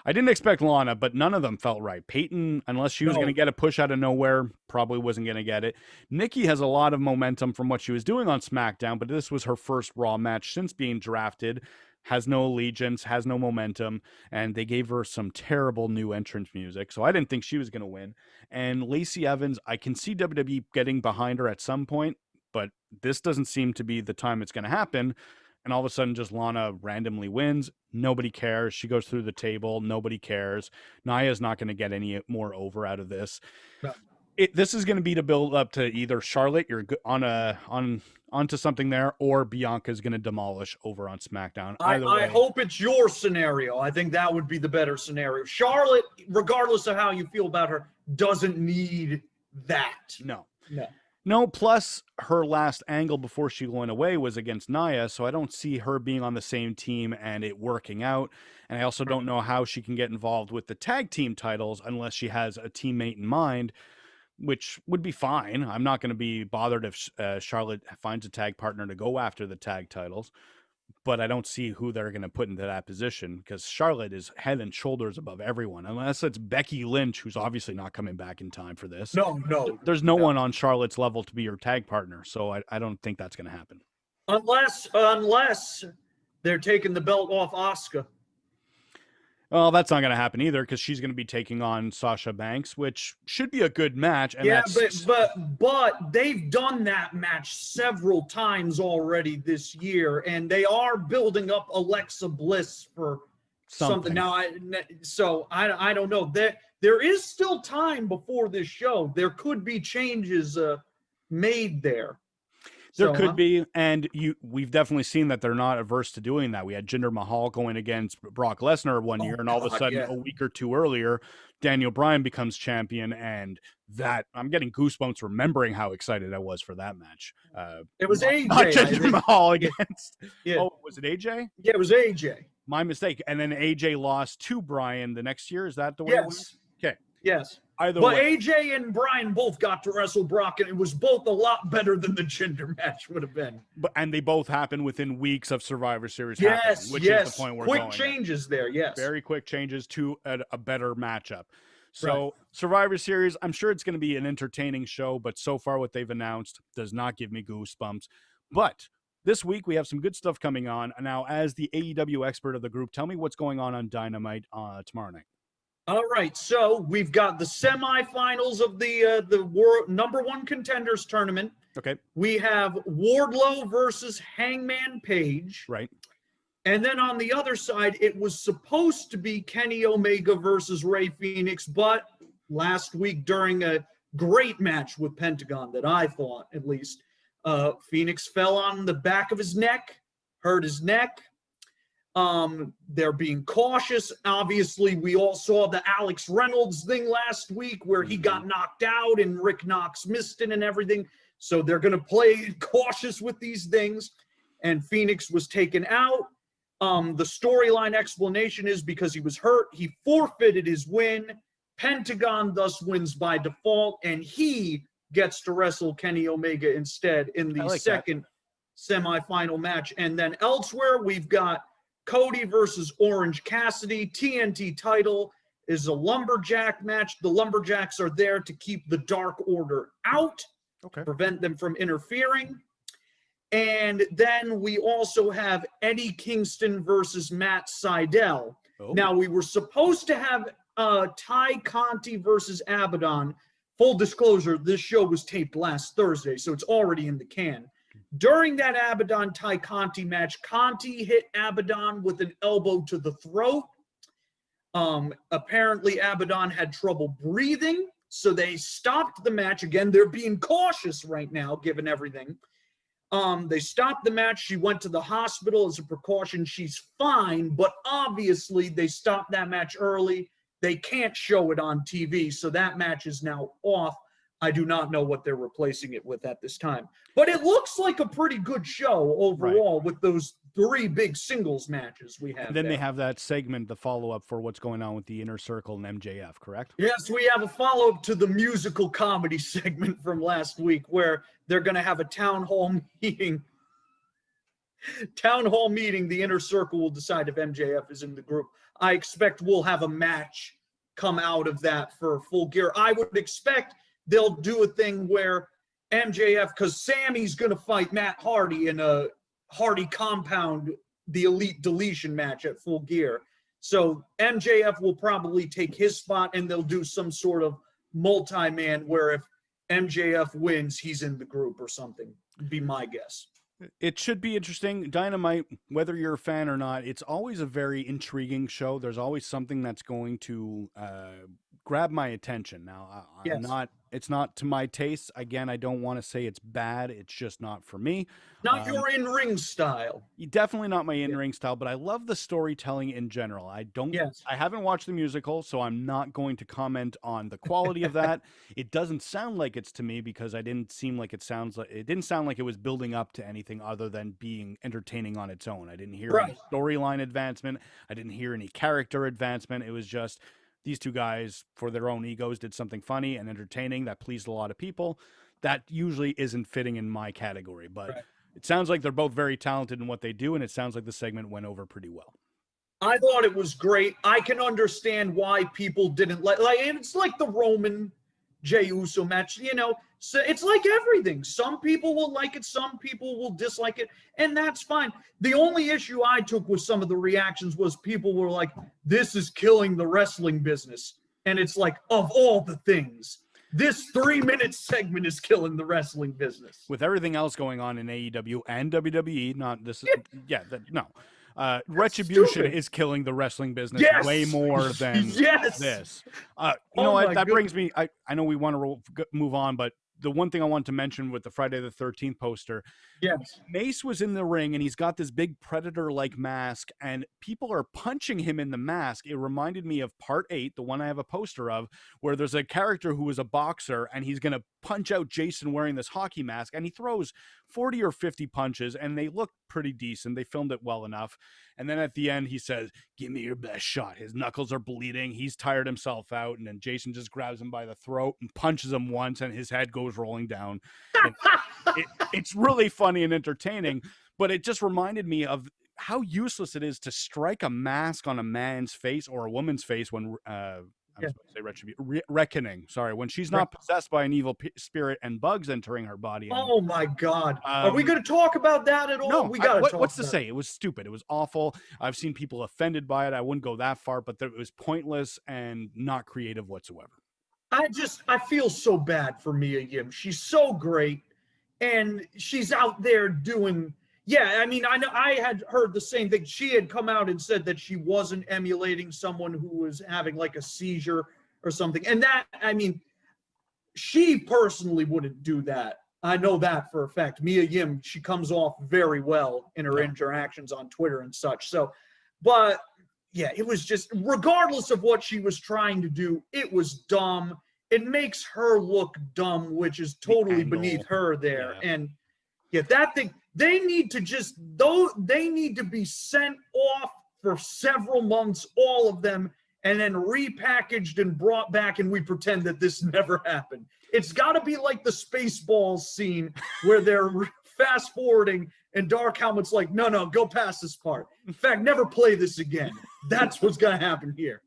I didn't expect Lana, but none of them felt right. Peyton, unless she was going to get a push out of nowhere, probably wasn't going to get it. Nikki has a lot of momentum from what she was doing on SmackDown, but this was her first Raw match since being drafted. Has no allegiance, has no momentum, and they gave her some terrible new entrance music, so I didn't think she was going to win. And Lacey Evans, I can see WWE getting behind her at some point, but this doesn't seem to be the time it's going to happen. And all of a sudden, just Lana randomly wins. Nobody cares. She goes through the table. Nobody cares. Nia's not going to get any more over out of this. No. This is going to be to build up to either Charlotte, you're onto something there, or Bianca's going to demolish over on SmackDown. I hope it's your scenario. I think that would be the better scenario. Charlotte, regardless of how you feel about her, doesn't need that. No, plus her last angle before she went away was against Nia, so I don't see her being on the same team and it working out. And I also don't know how she can get involved with the tag team titles unless she has a teammate in mind, which would be fine. I'm not going to be bothered if Charlotte finds a tag partner to go after the tag titles, but I don't see who they're going to put into that position because Charlotte is head and shoulders above everyone, unless it's Becky Lynch, who's obviously not coming back in time for this. There's no one on Charlotte's level to be your tag partner, so I don't think that's going to happen. Unless they're taking the belt off Asuka. Well, that's not going to happen either because she's going to be taking on Sasha Banks, which should be a good match. And but they've done that match several times already this year, and they are building up Alexa Bliss for something. Now, I don't know. There is still time before this show. There could be changes made there. There could be, and we've definitely seen that they're not averse to doing that. We had Jinder Mahal going against Brock Lesnar one year, and all of a sudden, a week or two earlier, Daniel Bryan becomes champion, and that I'm getting goosebumps remembering how excited I was for that match. It was AJ. Not Jinder Mahal against. Oh, was it AJ? Yeah, it was AJ. My mistake. And then AJ lost to Bryan the next year. Is that the way? Yes. Okay. Yes. Either way. AJ and Bryan both got to wrestle Brock, and it was both a lot better than the Jinder match would have been. And they both happened within weeks of Survivor Series. Which is the point we're quick going changes there. Yes, very quick changes to a better matchup. So Survivor Series, I'm sure it's going to be an entertaining show, but so far what they've announced does not give me goosebumps. But this week we have some good stuff coming on. Now, as the AEW expert of the group, tell me what's going on Dynamite tomorrow night. All right, so we've got the semifinals of the world #1 contenders tournament. Okay. We have Wardlow versus Hangman Page. Right. And then on the other side, it was supposed to be Kenny Omega versus Rey Fenix, but last week during a great match with Pentagon that I thought, at least, Phoenix fell on the back of his neck, hurt his neck. They're being cautious. Obviously, we all saw the Alex Reynolds thing last week where he got knocked out and Rick Knox missed it and everything. So they're going to play cautious with these things. And Phoenix was taken out. The storyline explanation is because he was hurt, he forfeited his win. Pentagon thus wins by default, and he gets to wrestle Kenny Omega instead in the second semifinal match. And then elsewhere, we've got Cody versus Orange Cassidy. TNT title is a lumberjack match. The lumberjacks are there to keep the Dark Order out, prevent them from interfering. And then we also have Eddie Kingston versus Matt Seidel. Now, we were supposed to have Ty Conti versus Abaddon. Full disclosure, this show was taped last Thursday, so it's already in the can. During that Abaddon-Ty Conti match, Conti hit Abaddon with an elbow to the throat. Apparently, Abaddon had trouble breathing, so they stopped the match. Again, they're being cautious right now, given everything. They stopped the match. She went to the hospital as a precaution. She's fine, but obviously they stopped that match early. They can't show it on TV, so that match is now off. I do not know what they're replacing it with at this time. But it looks like a pretty good show overall with those 3 big singles matches we have. And then they have that segment, the follow-up for what's going on with the Inner Circle and MJF, correct? Yes, we have a follow-up to the musical comedy segment from last week where they're going to have a town hall meeting. Town hall meeting, the Inner Circle will decide if MJF is in the group. I expect we'll have a match come out of that for Full Gear. I would expect they'll do a thing where MJF, because Sammy's going to fight Matt Hardy in a Hardy Compound, the Elite Deletion match at Full Gear. So MJF will probably take his spot, and they'll do some sort of multi-man where if MJF wins, he's in the group or something, would be my guess. It should be interesting. Dynamite, whether you're a fan or not, it's always a very intriguing show. There's always something that's going to grab my attention. Now, it's not to my taste. Again, I don't want to say it's bad. It's just not for me. Not your in-ring style. Definitely not my in-ring style, but I love the storytelling in general. I haven't watched the musical, so I'm not going to comment on the quality of that. It doesn't sound like it's to me because it didn't sound like it was building up to anything other than being entertaining on its own. I didn't hear any storyline advancement. I didn't hear any character advancement. It was just these two guys, for their own egos, did something funny and entertaining that pleased a lot of people. That usually isn't fitting in my category, but it sounds like they're both very talented in what they do, and it sounds like the segment went over pretty well. I thought it was great. I can understand why people didn't like it's like the Roman Jey Uso match, you know. So it's like everything. Some people will like it, some people will dislike it, and that's fine. The only issue I took with some of the reactions was people were like, this is killing the wrestling business. And it's like, of all the things, this 3-minute segment is killing the wrestling business. With everything else going on in AEW and WWE, Retribution is killing the wrestling business way more than this. You know what? That brings me, I know we want to move on, but the one thing I want to mention with the Friday the 13th poster, Mace was in the ring and he's got this big Predator-like mask and people are punching him in the mask. It reminded me of Part 8, the one I have a poster of, where there's a character who is a boxer and he's going to punch out Jason wearing this hockey mask, and he throws 40 or 50 punches and they look pretty decent. They filmed it well enough. And then at the end, he says, give me your best shot. His knuckles are bleeding. He's tired himself out. And then Jason just grabs him by the throat and punches him once, and his head goes rolling down. It's really funny and entertaining, but it just reminded me of how useless it is to strike a mask on a man's face or a woman's face when I was going to say reckoning. Sorry, when she's not possessed by an evil spirit and bugs entering her body. Oh my God! Are we going to talk about that at all? No, we got to talk. What's to say? It was stupid. It was awful. I've seen people offended by it. I wouldn't go that far, but it was pointless and not creative whatsoever. I feel so bad for Mia Yim. She's so great, and she's out there doing. Yeah, I mean, I know I had heard the same thing. She had come out and said that she wasn't emulating someone who was having like a seizure or something. And that, I mean, she personally wouldn't do that I know that for a fact. Mia Yim, she comes off very well in her interactions on Twitter and such. So, but yeah, it was just, regardless of what she was trying to do, it was dumb. It makes her look dumb, which is totally beneath her there. Yeah. And yeah, that thing, they need to be sent off for several months, all of them, and then repackaged and brought back, and we pretend that this never happened. It's got to be like the Spaceballs scene where they're fast forwarding and Dark Helmet's like, no, go past this part. In fact, never play this again. That's what's going to happen here.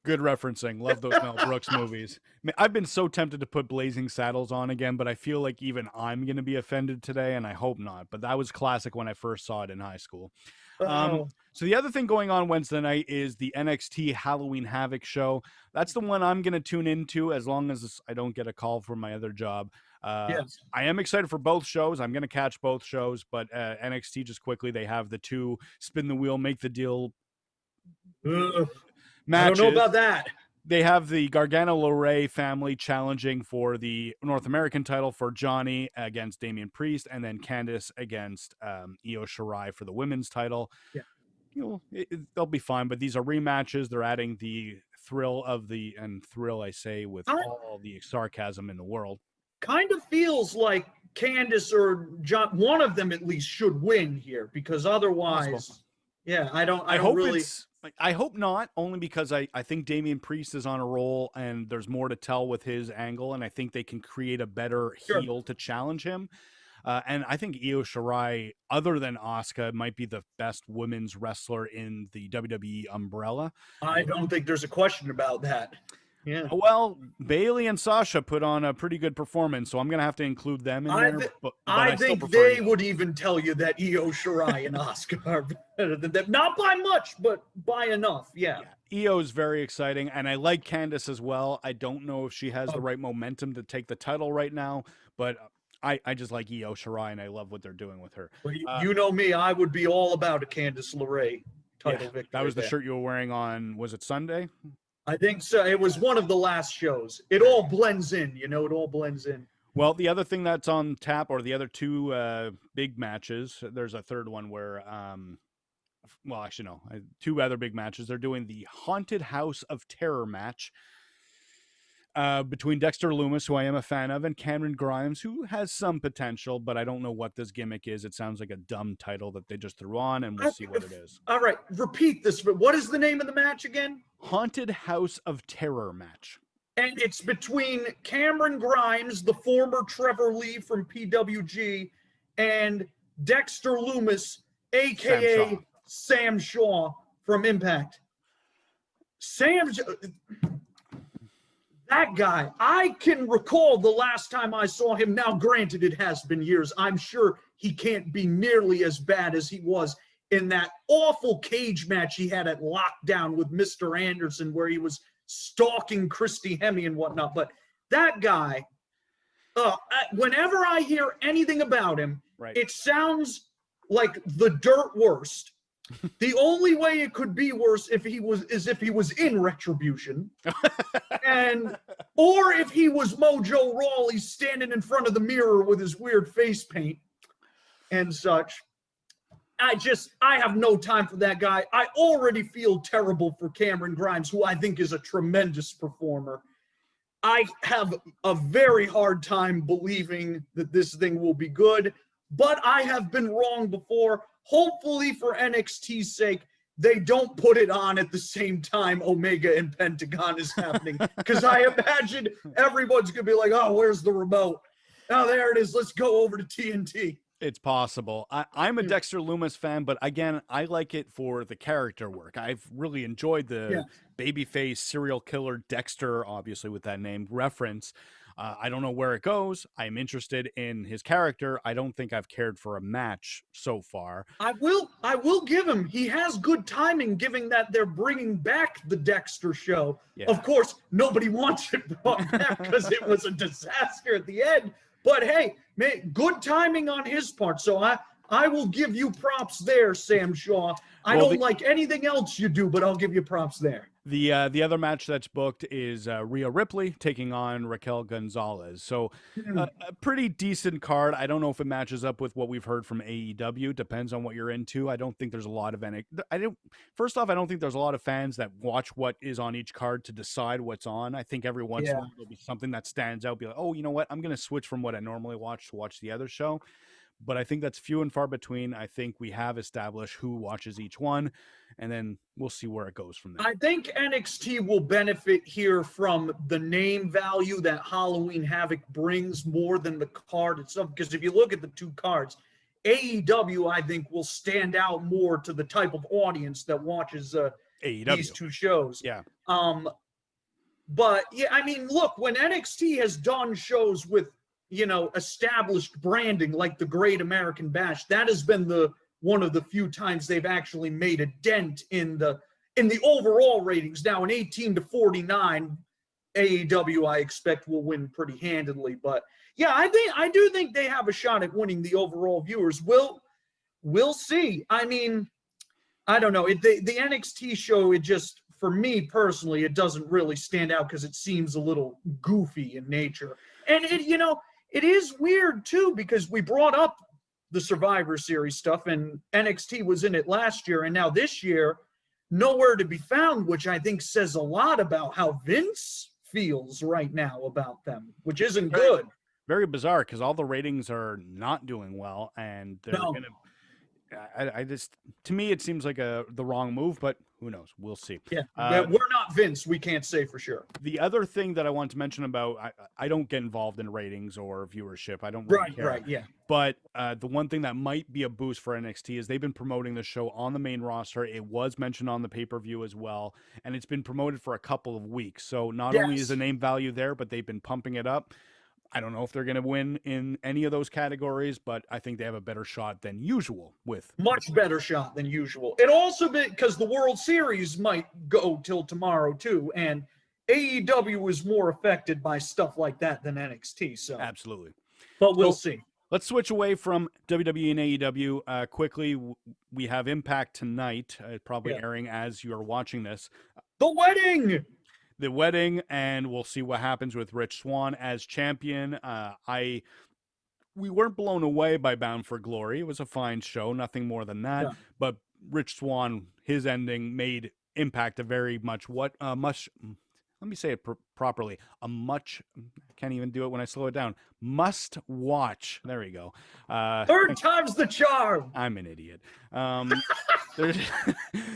Good referencing. Love those Mel Brooks movies. I've been so tempted to put Blazing Saddles on again, but I feel like even I'm going to be offended today, and I hope not. But that was classic when I first saw it in high school. So the other thing going on Wednesday night is the NXT Halloween Havoc show. That's the one I'm going to tune into as long as I don't get a call from my other job. Yes. I am excited for both shows. I'm going to catch both shows, but NXT, just quickly, they have the 2 spin the wheel, make the deal matches. I don't know about that. They have the Gargano Lorray family challenging for the North American title for Johnny against Damian Priest, and then Candice against Io Shirai for the women's title. Yeah. They'll be fine, but these are rematches. They're adding the thrill of thrill, I say, with all the sarcasm in the world. Kind of feels like Candice or John, one of them at least, should win here, because otherwise, Possible. Yeah, I hope not, only because I think Damian Priest is on a roll and there's more to tell with his angle, and I think they can create a better heel to challenge him. And I think Io Shirai, other than Asuka, might be the best women's wrestler in the WWE umbrella. I don't think there's a question about that. Yeah. Well, Bayley and Sasha put on a pretty good performance, so I'm going to have to include them in there. But I think they would even tell you that Io Shirai and Asuka are better than them. Not by much, but by enough. Yeah. Io is very exciting, and I like Candice as well. I don't know if she has the right momentum to take the title right now, but I just like Io Shirai, and I love what they're doing with her. Well, you know me, I would be all about a Candice LeRae title victory. That was the shirt you were wearing on, was it Sunday? I think so. It was one of the last shows. It all blends in, it all blends in. Well, the other thing that's on tap, or the other 2 big matches, there's a third one where, 2 other big matches. They're doing the Haunted House of Terror match between Dexter Lumis, who I am a fan of, and Cameron Grimes, who has some potential, but I don't know what this gimmick is. It sounds like a dumb title that they just threw on, and we'll see what it is. All right, repeat this. What is the name of the match again? Haunted House of Terror match. And it's between Cameron Grimes, the former Trevor Lee from PWG, and Dexter Lumis, a.k.a. Sam Shaw from Impact. That guy, I can recall the last time I saw him. Now, granted, it has been years. I'm sure he can't be nearly as bad as he was in that awful cage match he had at Lockdown with Mr. Anderson, where he was stalking Christy Hemme and whatnot. But that guy, whenever I hear anything about him, it sounds like the dirt worst. The only way it could be worse is if he was in Retribution, or if he was Mojo Rawley standing in front of the mirror with his weird face paint and such. I have no time for that guy. I already feel terrible for Cameron Grimes, who I think is a tremendous performer. I have a very hard time believing that this thing will be good, but I have been wrong before. Hopefully, for NXT's sake, they don't put it on at the same time Omega and Pentagon is happening, because I imagine everyone's going to be like, oh, where's the remote? Oh, there it is. Let's go over to TNT. It's possible. I'm a Dexter Lumis fan, but again, I like it for the character work. I've really enjoyed the babyface serial killer Dexter, obviously with that name reference. I don't know where it goes. I'm interested in his character. I don't think I've cared for a match so far. I will give him. He has good timing, given that they're bringing back the Dexter show. Yeah. Of course, nobody wants it brought back because it was a disaster at the end. But hey, man, good timing on his part. So I will give you props there, Sam Shaw. I don't like anything else you do, but I'll give you props there. The other match that's booked is Rhea Ripley taking on Raquel Gonzalez. So a pretty decent card. I don't know if it matches up with what we've heard from AEW. Depends on what you're into. I don't think there's a lot of First off, I don't think there's a lot of fans that watch what is on each card to decide what's on. I think every once in a while there'll be something that stands out. Be like, oh, you know what? I'm going to switch from what I normally watch to watch the other show. But I think that's few and far between. I think we have established who watches each one, and then we'll see where it goes from there. I think NXT will benefit here from the name value that Halloween Havoc brings more than the card itself. Because if you look at the two cards, AEW, I think, will stand out more to the type of audience that watches AEW. These two shows. Yeah. But, yeah, I mean, look, when NXT has done shows with, established branding like the Great American Bash, that has been one of the few times they've actually made a dent in the overall ratings. Now, in 18 to 49, AEW, I expect, will win pretty handedly. But yeah, I do think they have a shot at winning the overall viewers. We'll see. I mean, I don't know. The NXT show, it just, for me personally, it doesn't really stand out because it seems a little goofy in nature. And it is weird too, because we brought up the Survivor Series stuff and NXT was in it last year, and now this year, nowhere to be found, which I think says a lot about how Vince feels right now about them, which isn't good. Very bizarre, because all the ratings are not doing well, and they're going to. I just, to me, it seems like the wrong move, but who knows? We'll see. Yeah, we're not Vince. We can't say for sure. The other thing that I want to mention about, I don't get involved in ratings or viewership. I don't really care. Right, yeah. But the one thing that might be a boost for NXT is they've been promoting the show on the main roster. It was mentioned on the pay-per-view as well, and it's been promoted for a couple of weeks. So not only is the name value there, but they've been pumping it up. I don't know if they're going to win in any of those categories, but I think they have a better shot than usual with. Much better shot than usual. It also, because the World Series might go till tomorrow too, and AEW is more affected by stuff like that than NXT. So absolutely. But we'll see. Let's switch away from WWE and AEW quickly. We have Impact tonight, probably airing as you are watching this. The wedding, and we'll see what happens with Rich Swann as champion. We weren't blown away by Bound for Glory. It was a fine show, nothing more than that. Yeah. But Rich Swann, his ending made Impact a very much let me say it properly. I can't even do it when I slow it down. Must watch. There we go. Third time's the charm. I'm an idiot.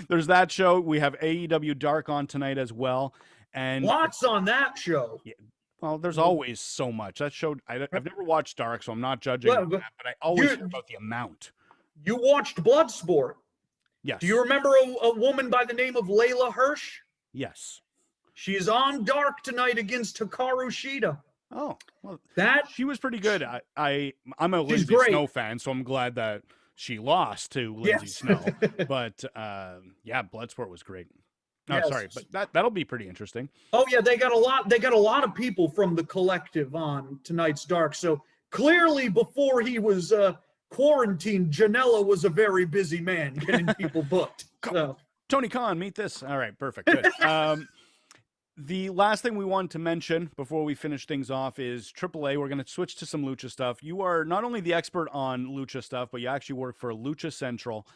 There's that show. We have AEW Dark on tonight as well. And lots on that show. Yeah, well, there's always so much. That show, I've never watched Dark, so I'm not judging that, but I always hear about the amount. You watched Bloodsport. Yes. Do you remember a woman by the name of Layla Hirsch? Yes. She's on Dark tonight against Hikaru Shida. Oh, well, she was pretty good. I'm a Lindsay Snow fan, so I'm glad that she lost to Lindsay Snow. But Bloodsport was great. No, sorry, but that'll be pretty interesting. Oh yeah, they got a lot of people from the collective on tonight's Dark. So clearly, before he was quarantined, Janela was a very busy man getting people booked. So. Tony Khan, meet this. All right, perfect. Good. The last thing we want to mention before we finish things off is AAA. We're going to switch to some Lucha stuff. You are not only the expert on Lucha stuff, but you actually work for Lucha Central.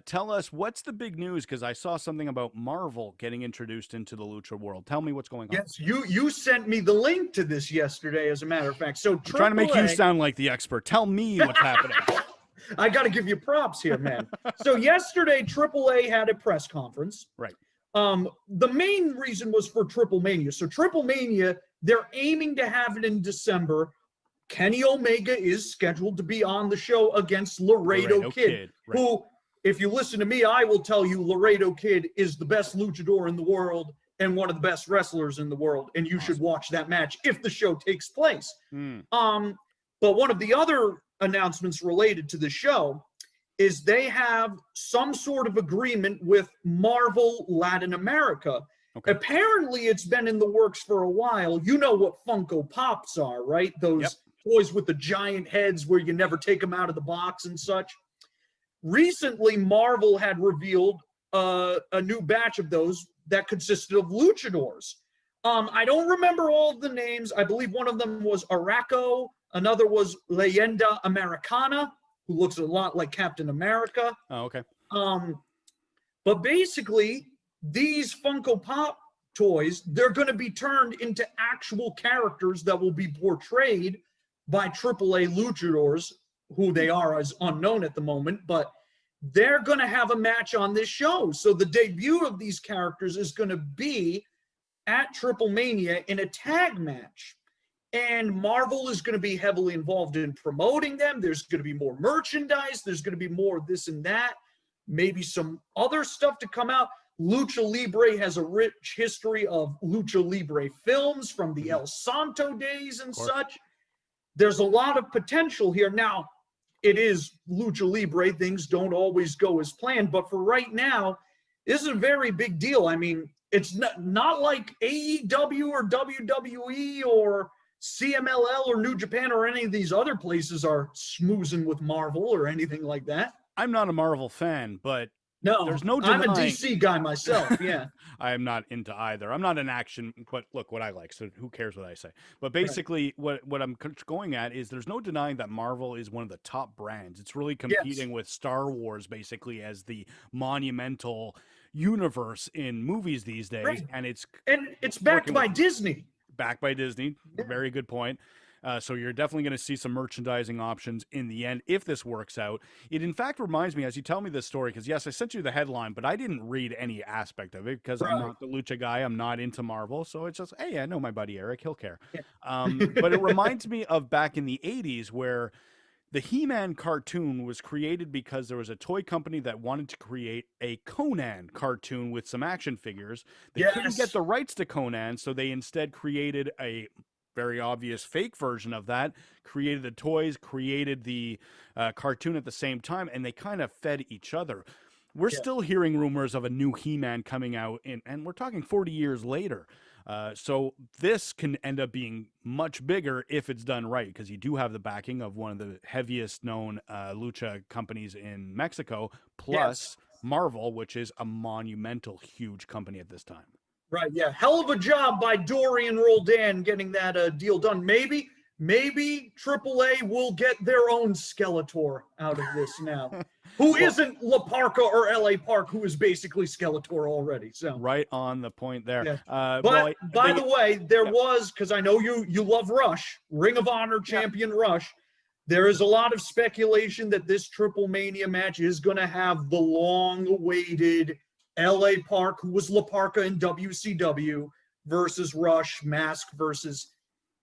Tell us, what's the big news? Because I saw something about Marvel getting introduced into the Lucha world. Tell me what's going on. Yes, you sent me the link to this yesterday, as a matter of fact. So I'm trying to make you sound like the expert. Tell me what's happening. I got to give you props here, man. So yesterday, AAA had a press conference. Right. The main reason was for Triple Mania. So Triple Mania, they're aiming to have it in December. Kenny Omega is scheduled to be on the show against Laredo Kid. Right. Who, if you listen to me, I will tell you Laredo Kid is the best luchador in the world and one of the best wrestlers in the world. And you should watch that match if the show takes place. But one of the other announcements related to the show is they have some sort of agreement with Marvel Latin America. Okay. Apparently, it's been in the works for a while. You know what Funko Pops are, right? Those toys with the giant heads where you never take them out of the box and such. Recently, Marvel had revealed a new batch of those that consisted of luchadors. I don't remember all of the names. I believe one of them was Araco. Another was Leyenda Americana, who looks a lot like Captain America. Oh, okay. But basically, these Funko Pop toys, they're going to be turned into actual characters that will be portrayed by AAA luchadors, who they are as unknown at the moment, but they're going to have a match on this show. So the debut of these characters is going to be at Triple Mania in a tag match. And Marvel is going to be heavily involved in promoting them. There's going to be more merchandise. There's going to be more this and that. Maybe some other stuff to come out. Lucha Libre has a rich history of Lucha Libre films from the El Santo days and such. There's a lot of potential here. Now, it is Lucha Libre. Things don't always go as planned. But for right now, this is a very big deal. I mean, it's not like AEW or WWE or CMLL or New Japan or any of these other places are smoozing with Marvel or anything like that. I'm not a Marvel fan, but no, there's no denying. I'm a DC guy myself, yeah. I am not into either. I'm not an action, but look what I like, so who cares what I say? But basically, what I'm going at is there's no denying that Marvel is one of the top brands. It's really competing with Star Wars, basically, as the monumental universe in movies these days. And it's backed by Disney. Backed by Disney. Very good point. So you're definitely going to see some merchandising options in the end if this works out. It, in fact, reminds me, as you tell me this story, because, yes, I sent you the headline, but I didn't read any aspect of it because I'm not the lucha guy. I'm not into Marvel. So it's just, hey, I know my buddy Eric. He'll care. Yeah. But it reminds me of back in the 80s where the He-Man cartoon was created because there was a toy company that wanted to create a Conan cartoon with some action figures. They couldn't get the rights to Conan, so they instead created a very obvious fake version of that, created the toys, created the cartoon at the same time, and they kind of fed each other. We're still hearing rumors of a new He-Man coming out, and we're talking 40 years later. So this can end up being much bigger if it's done right, because you do have the backing of one of the heaviest known lucha companies in Mexico, plus Marvel, which is a monumental, huge company at this time. Right, yeah. Hell of a job by Dorian Roldan getting that deal done. Maybe AAA will get their own Skeletor out of this now. Who isn't La Parka or LA Park, who is basically Skeletor already. So right on the point there. Yeah. But by the way, there was, because I know you love Rush, Ring of Honor champion Rush. There is a lot of speculation that this Triple Mania match is going to have the long-awaited LA Park, who was La Parka in WCW, versus Rush, mask versus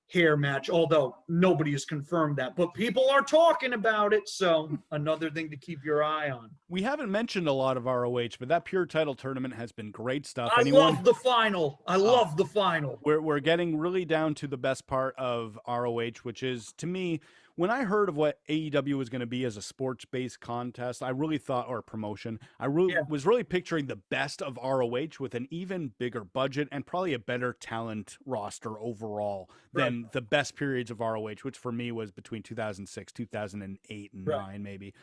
hair match, although nobody has confirmed that. But people are talking about it, so another thing to keep your eye on. We haven't mentioned a lot of ROH, but that Pure Title tournament has been great stuff. I love the final. I love the final. We're getting really down to the best part of ROH, which is, to me, when I heard of what AEW was going to be as a sports-based contest, I really thought, or promotion, I was really picturing the best of ROH with an even bigger budget and probably a better talent roster overall than the best periods of ROH, which for me was between 2006, 2008, and 9 maybe.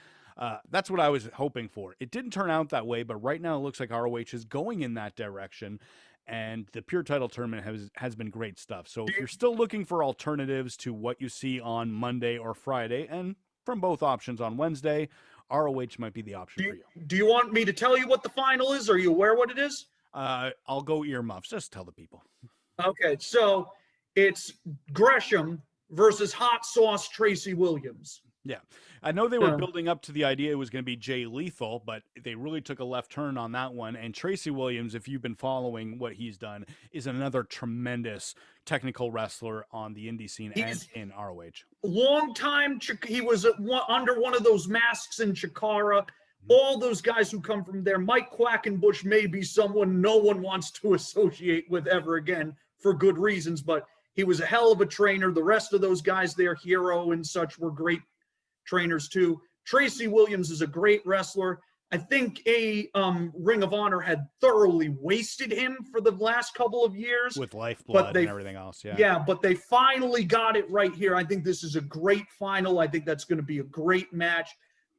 That's what I was hoping for. It didn't turn out that way, but right now it looks like ROH is going in that direction. And the Pure Title tournament has been great stuff. So if you're still looking for alternatives to what you see on Monday or Friday, and from both options on Wednesday, ROH might be the option for you. Do you want me to tell you what the final is? Are you aware what it is? I'll go earmuffs. Just tell the people. Okay, so it's Gresham versus Hot Sauce Tracy Williams. Yeah. I know they were building up to the idea it was going to be Jay Lethal, but they really took a left turn on that one. And Tracy Williams, if you've been following what he's done, is another tremendous technical wrestler on the indie scene and in ROH. Long time, he was under one of those masks in Chikara. All those guys who come from there. Mike Quackenbush may be someone no one wants to associate with ever again for good reasons, but he was a hell of a trainer. The rest of those guys there, Hero and such, were great trainers too. Tracy Williams is a great wrestler. I think a Ring of Honor had thoroughly wasted him for the last couple of years. With Lifeblood and everything else, Yeah, but they finally got it right here. I think this is a great final. I think that's going to be a great match.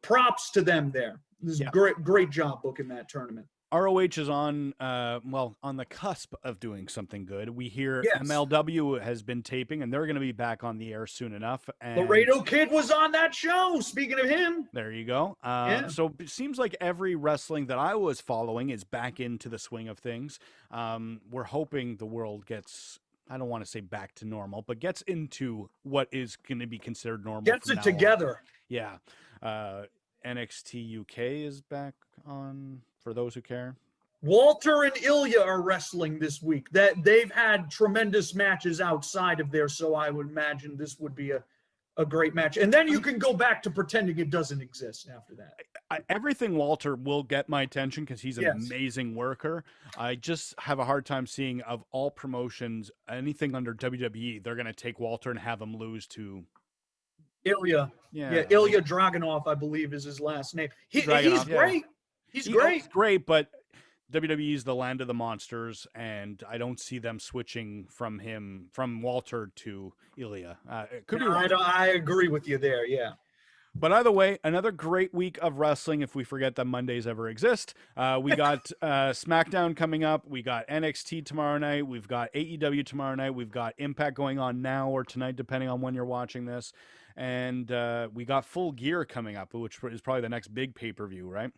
Props to them there. This is great job booking that tournament. ROH is on, on the cusp of doing something good. We hear Yes. MLW has been taping, and they're going to be back on the air soon enough. And Laredo Kid was on that show. Speaking of him, there you go. So it seems like every wrestling that I was following is back into the swing of things. We're hoping the world gets, I don't want to say back to normal, but gets into what is going to be considered normal. Gets it together. Yeah. NXT UK is back on, for those who care. Walter and Ilya are wrestling this week. That they've had tremendous matches outside of there, so I would imagine this would be a great match. And then you can go back to pretending it doesn't exist after that. Everything Walter will get my attention because he's an amazing worker. I just have a hard time seeing, of all promotions, anything under WWE, they're going to take Walter and have him lose to Ilya. Yeah, Ilya Dragunov, I believe, is his last name. He's great. He's great, but WWE is the land of the monsters, and I don't see them switching from Walter to Ilya. It could be wrong. I agree with you there, yeah. But either way, another great week of wrestling, if we forget that Mondays ever exist. We got SmackDown coming up. We got NXT tomorrow night. We've got AEW tomorrow night. We've got Impact going on now or tonight, depending on when you're watching this. And we got Full Gear coming up, which is probably the next big pay-per-view, right?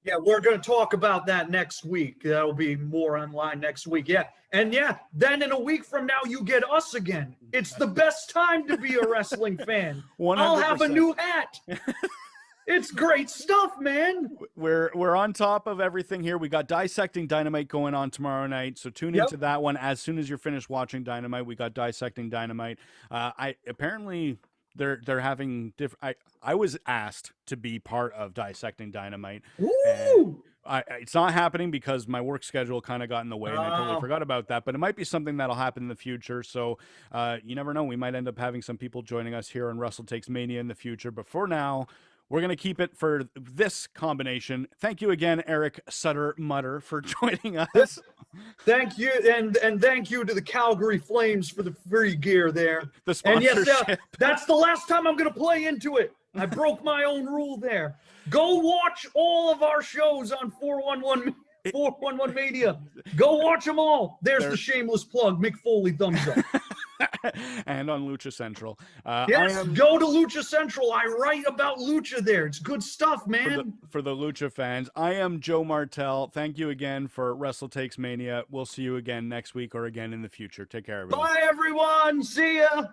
Yeah, we're going to talk about that next week. That'll be more online next week. Yeah. And then in a week from now, you get us again. It's the best time to be a wrestling fan. 100%. I'll have a new hat. It's great stuff, man. We're on top of everything here. We got Dissecting Dynamite going on tomorrow night, so tune into that one as soon as you're finished watching Dynamite. We got Dissecting Dynamite. They're having different. I was asked to be part of Dissecting Dynamite. Ooh! It's not happening because my work schedule kind of got in the way, and I totally forgot about that. But it might be something that'll happen in the future. So you never know. We might end up having some people joining us here on WrestleTakesMania in the future. But for now, we're going to keep it for this combination. Thank you again, Eric Mutter, for joining us. Thank you, and thank you to the Calgary Flames for the free gear there. The sponsorship. And yes, that's the last time I'm going to play into it. I broke my own rule there. Go watch all of our shows on 411 Media. Go watch them all. There's the shameless plug. Mick Foley, thumbs up. And on Lucha Central. Go to Lucha Central. I write about Lucha there. It's good stuff, man. For the Lucha fans, I am Joe Martel. Thank you again for WrestleTakesMania. We'll see you again next week or again in the future. Take care, everyone. Bye, everyone. See ya.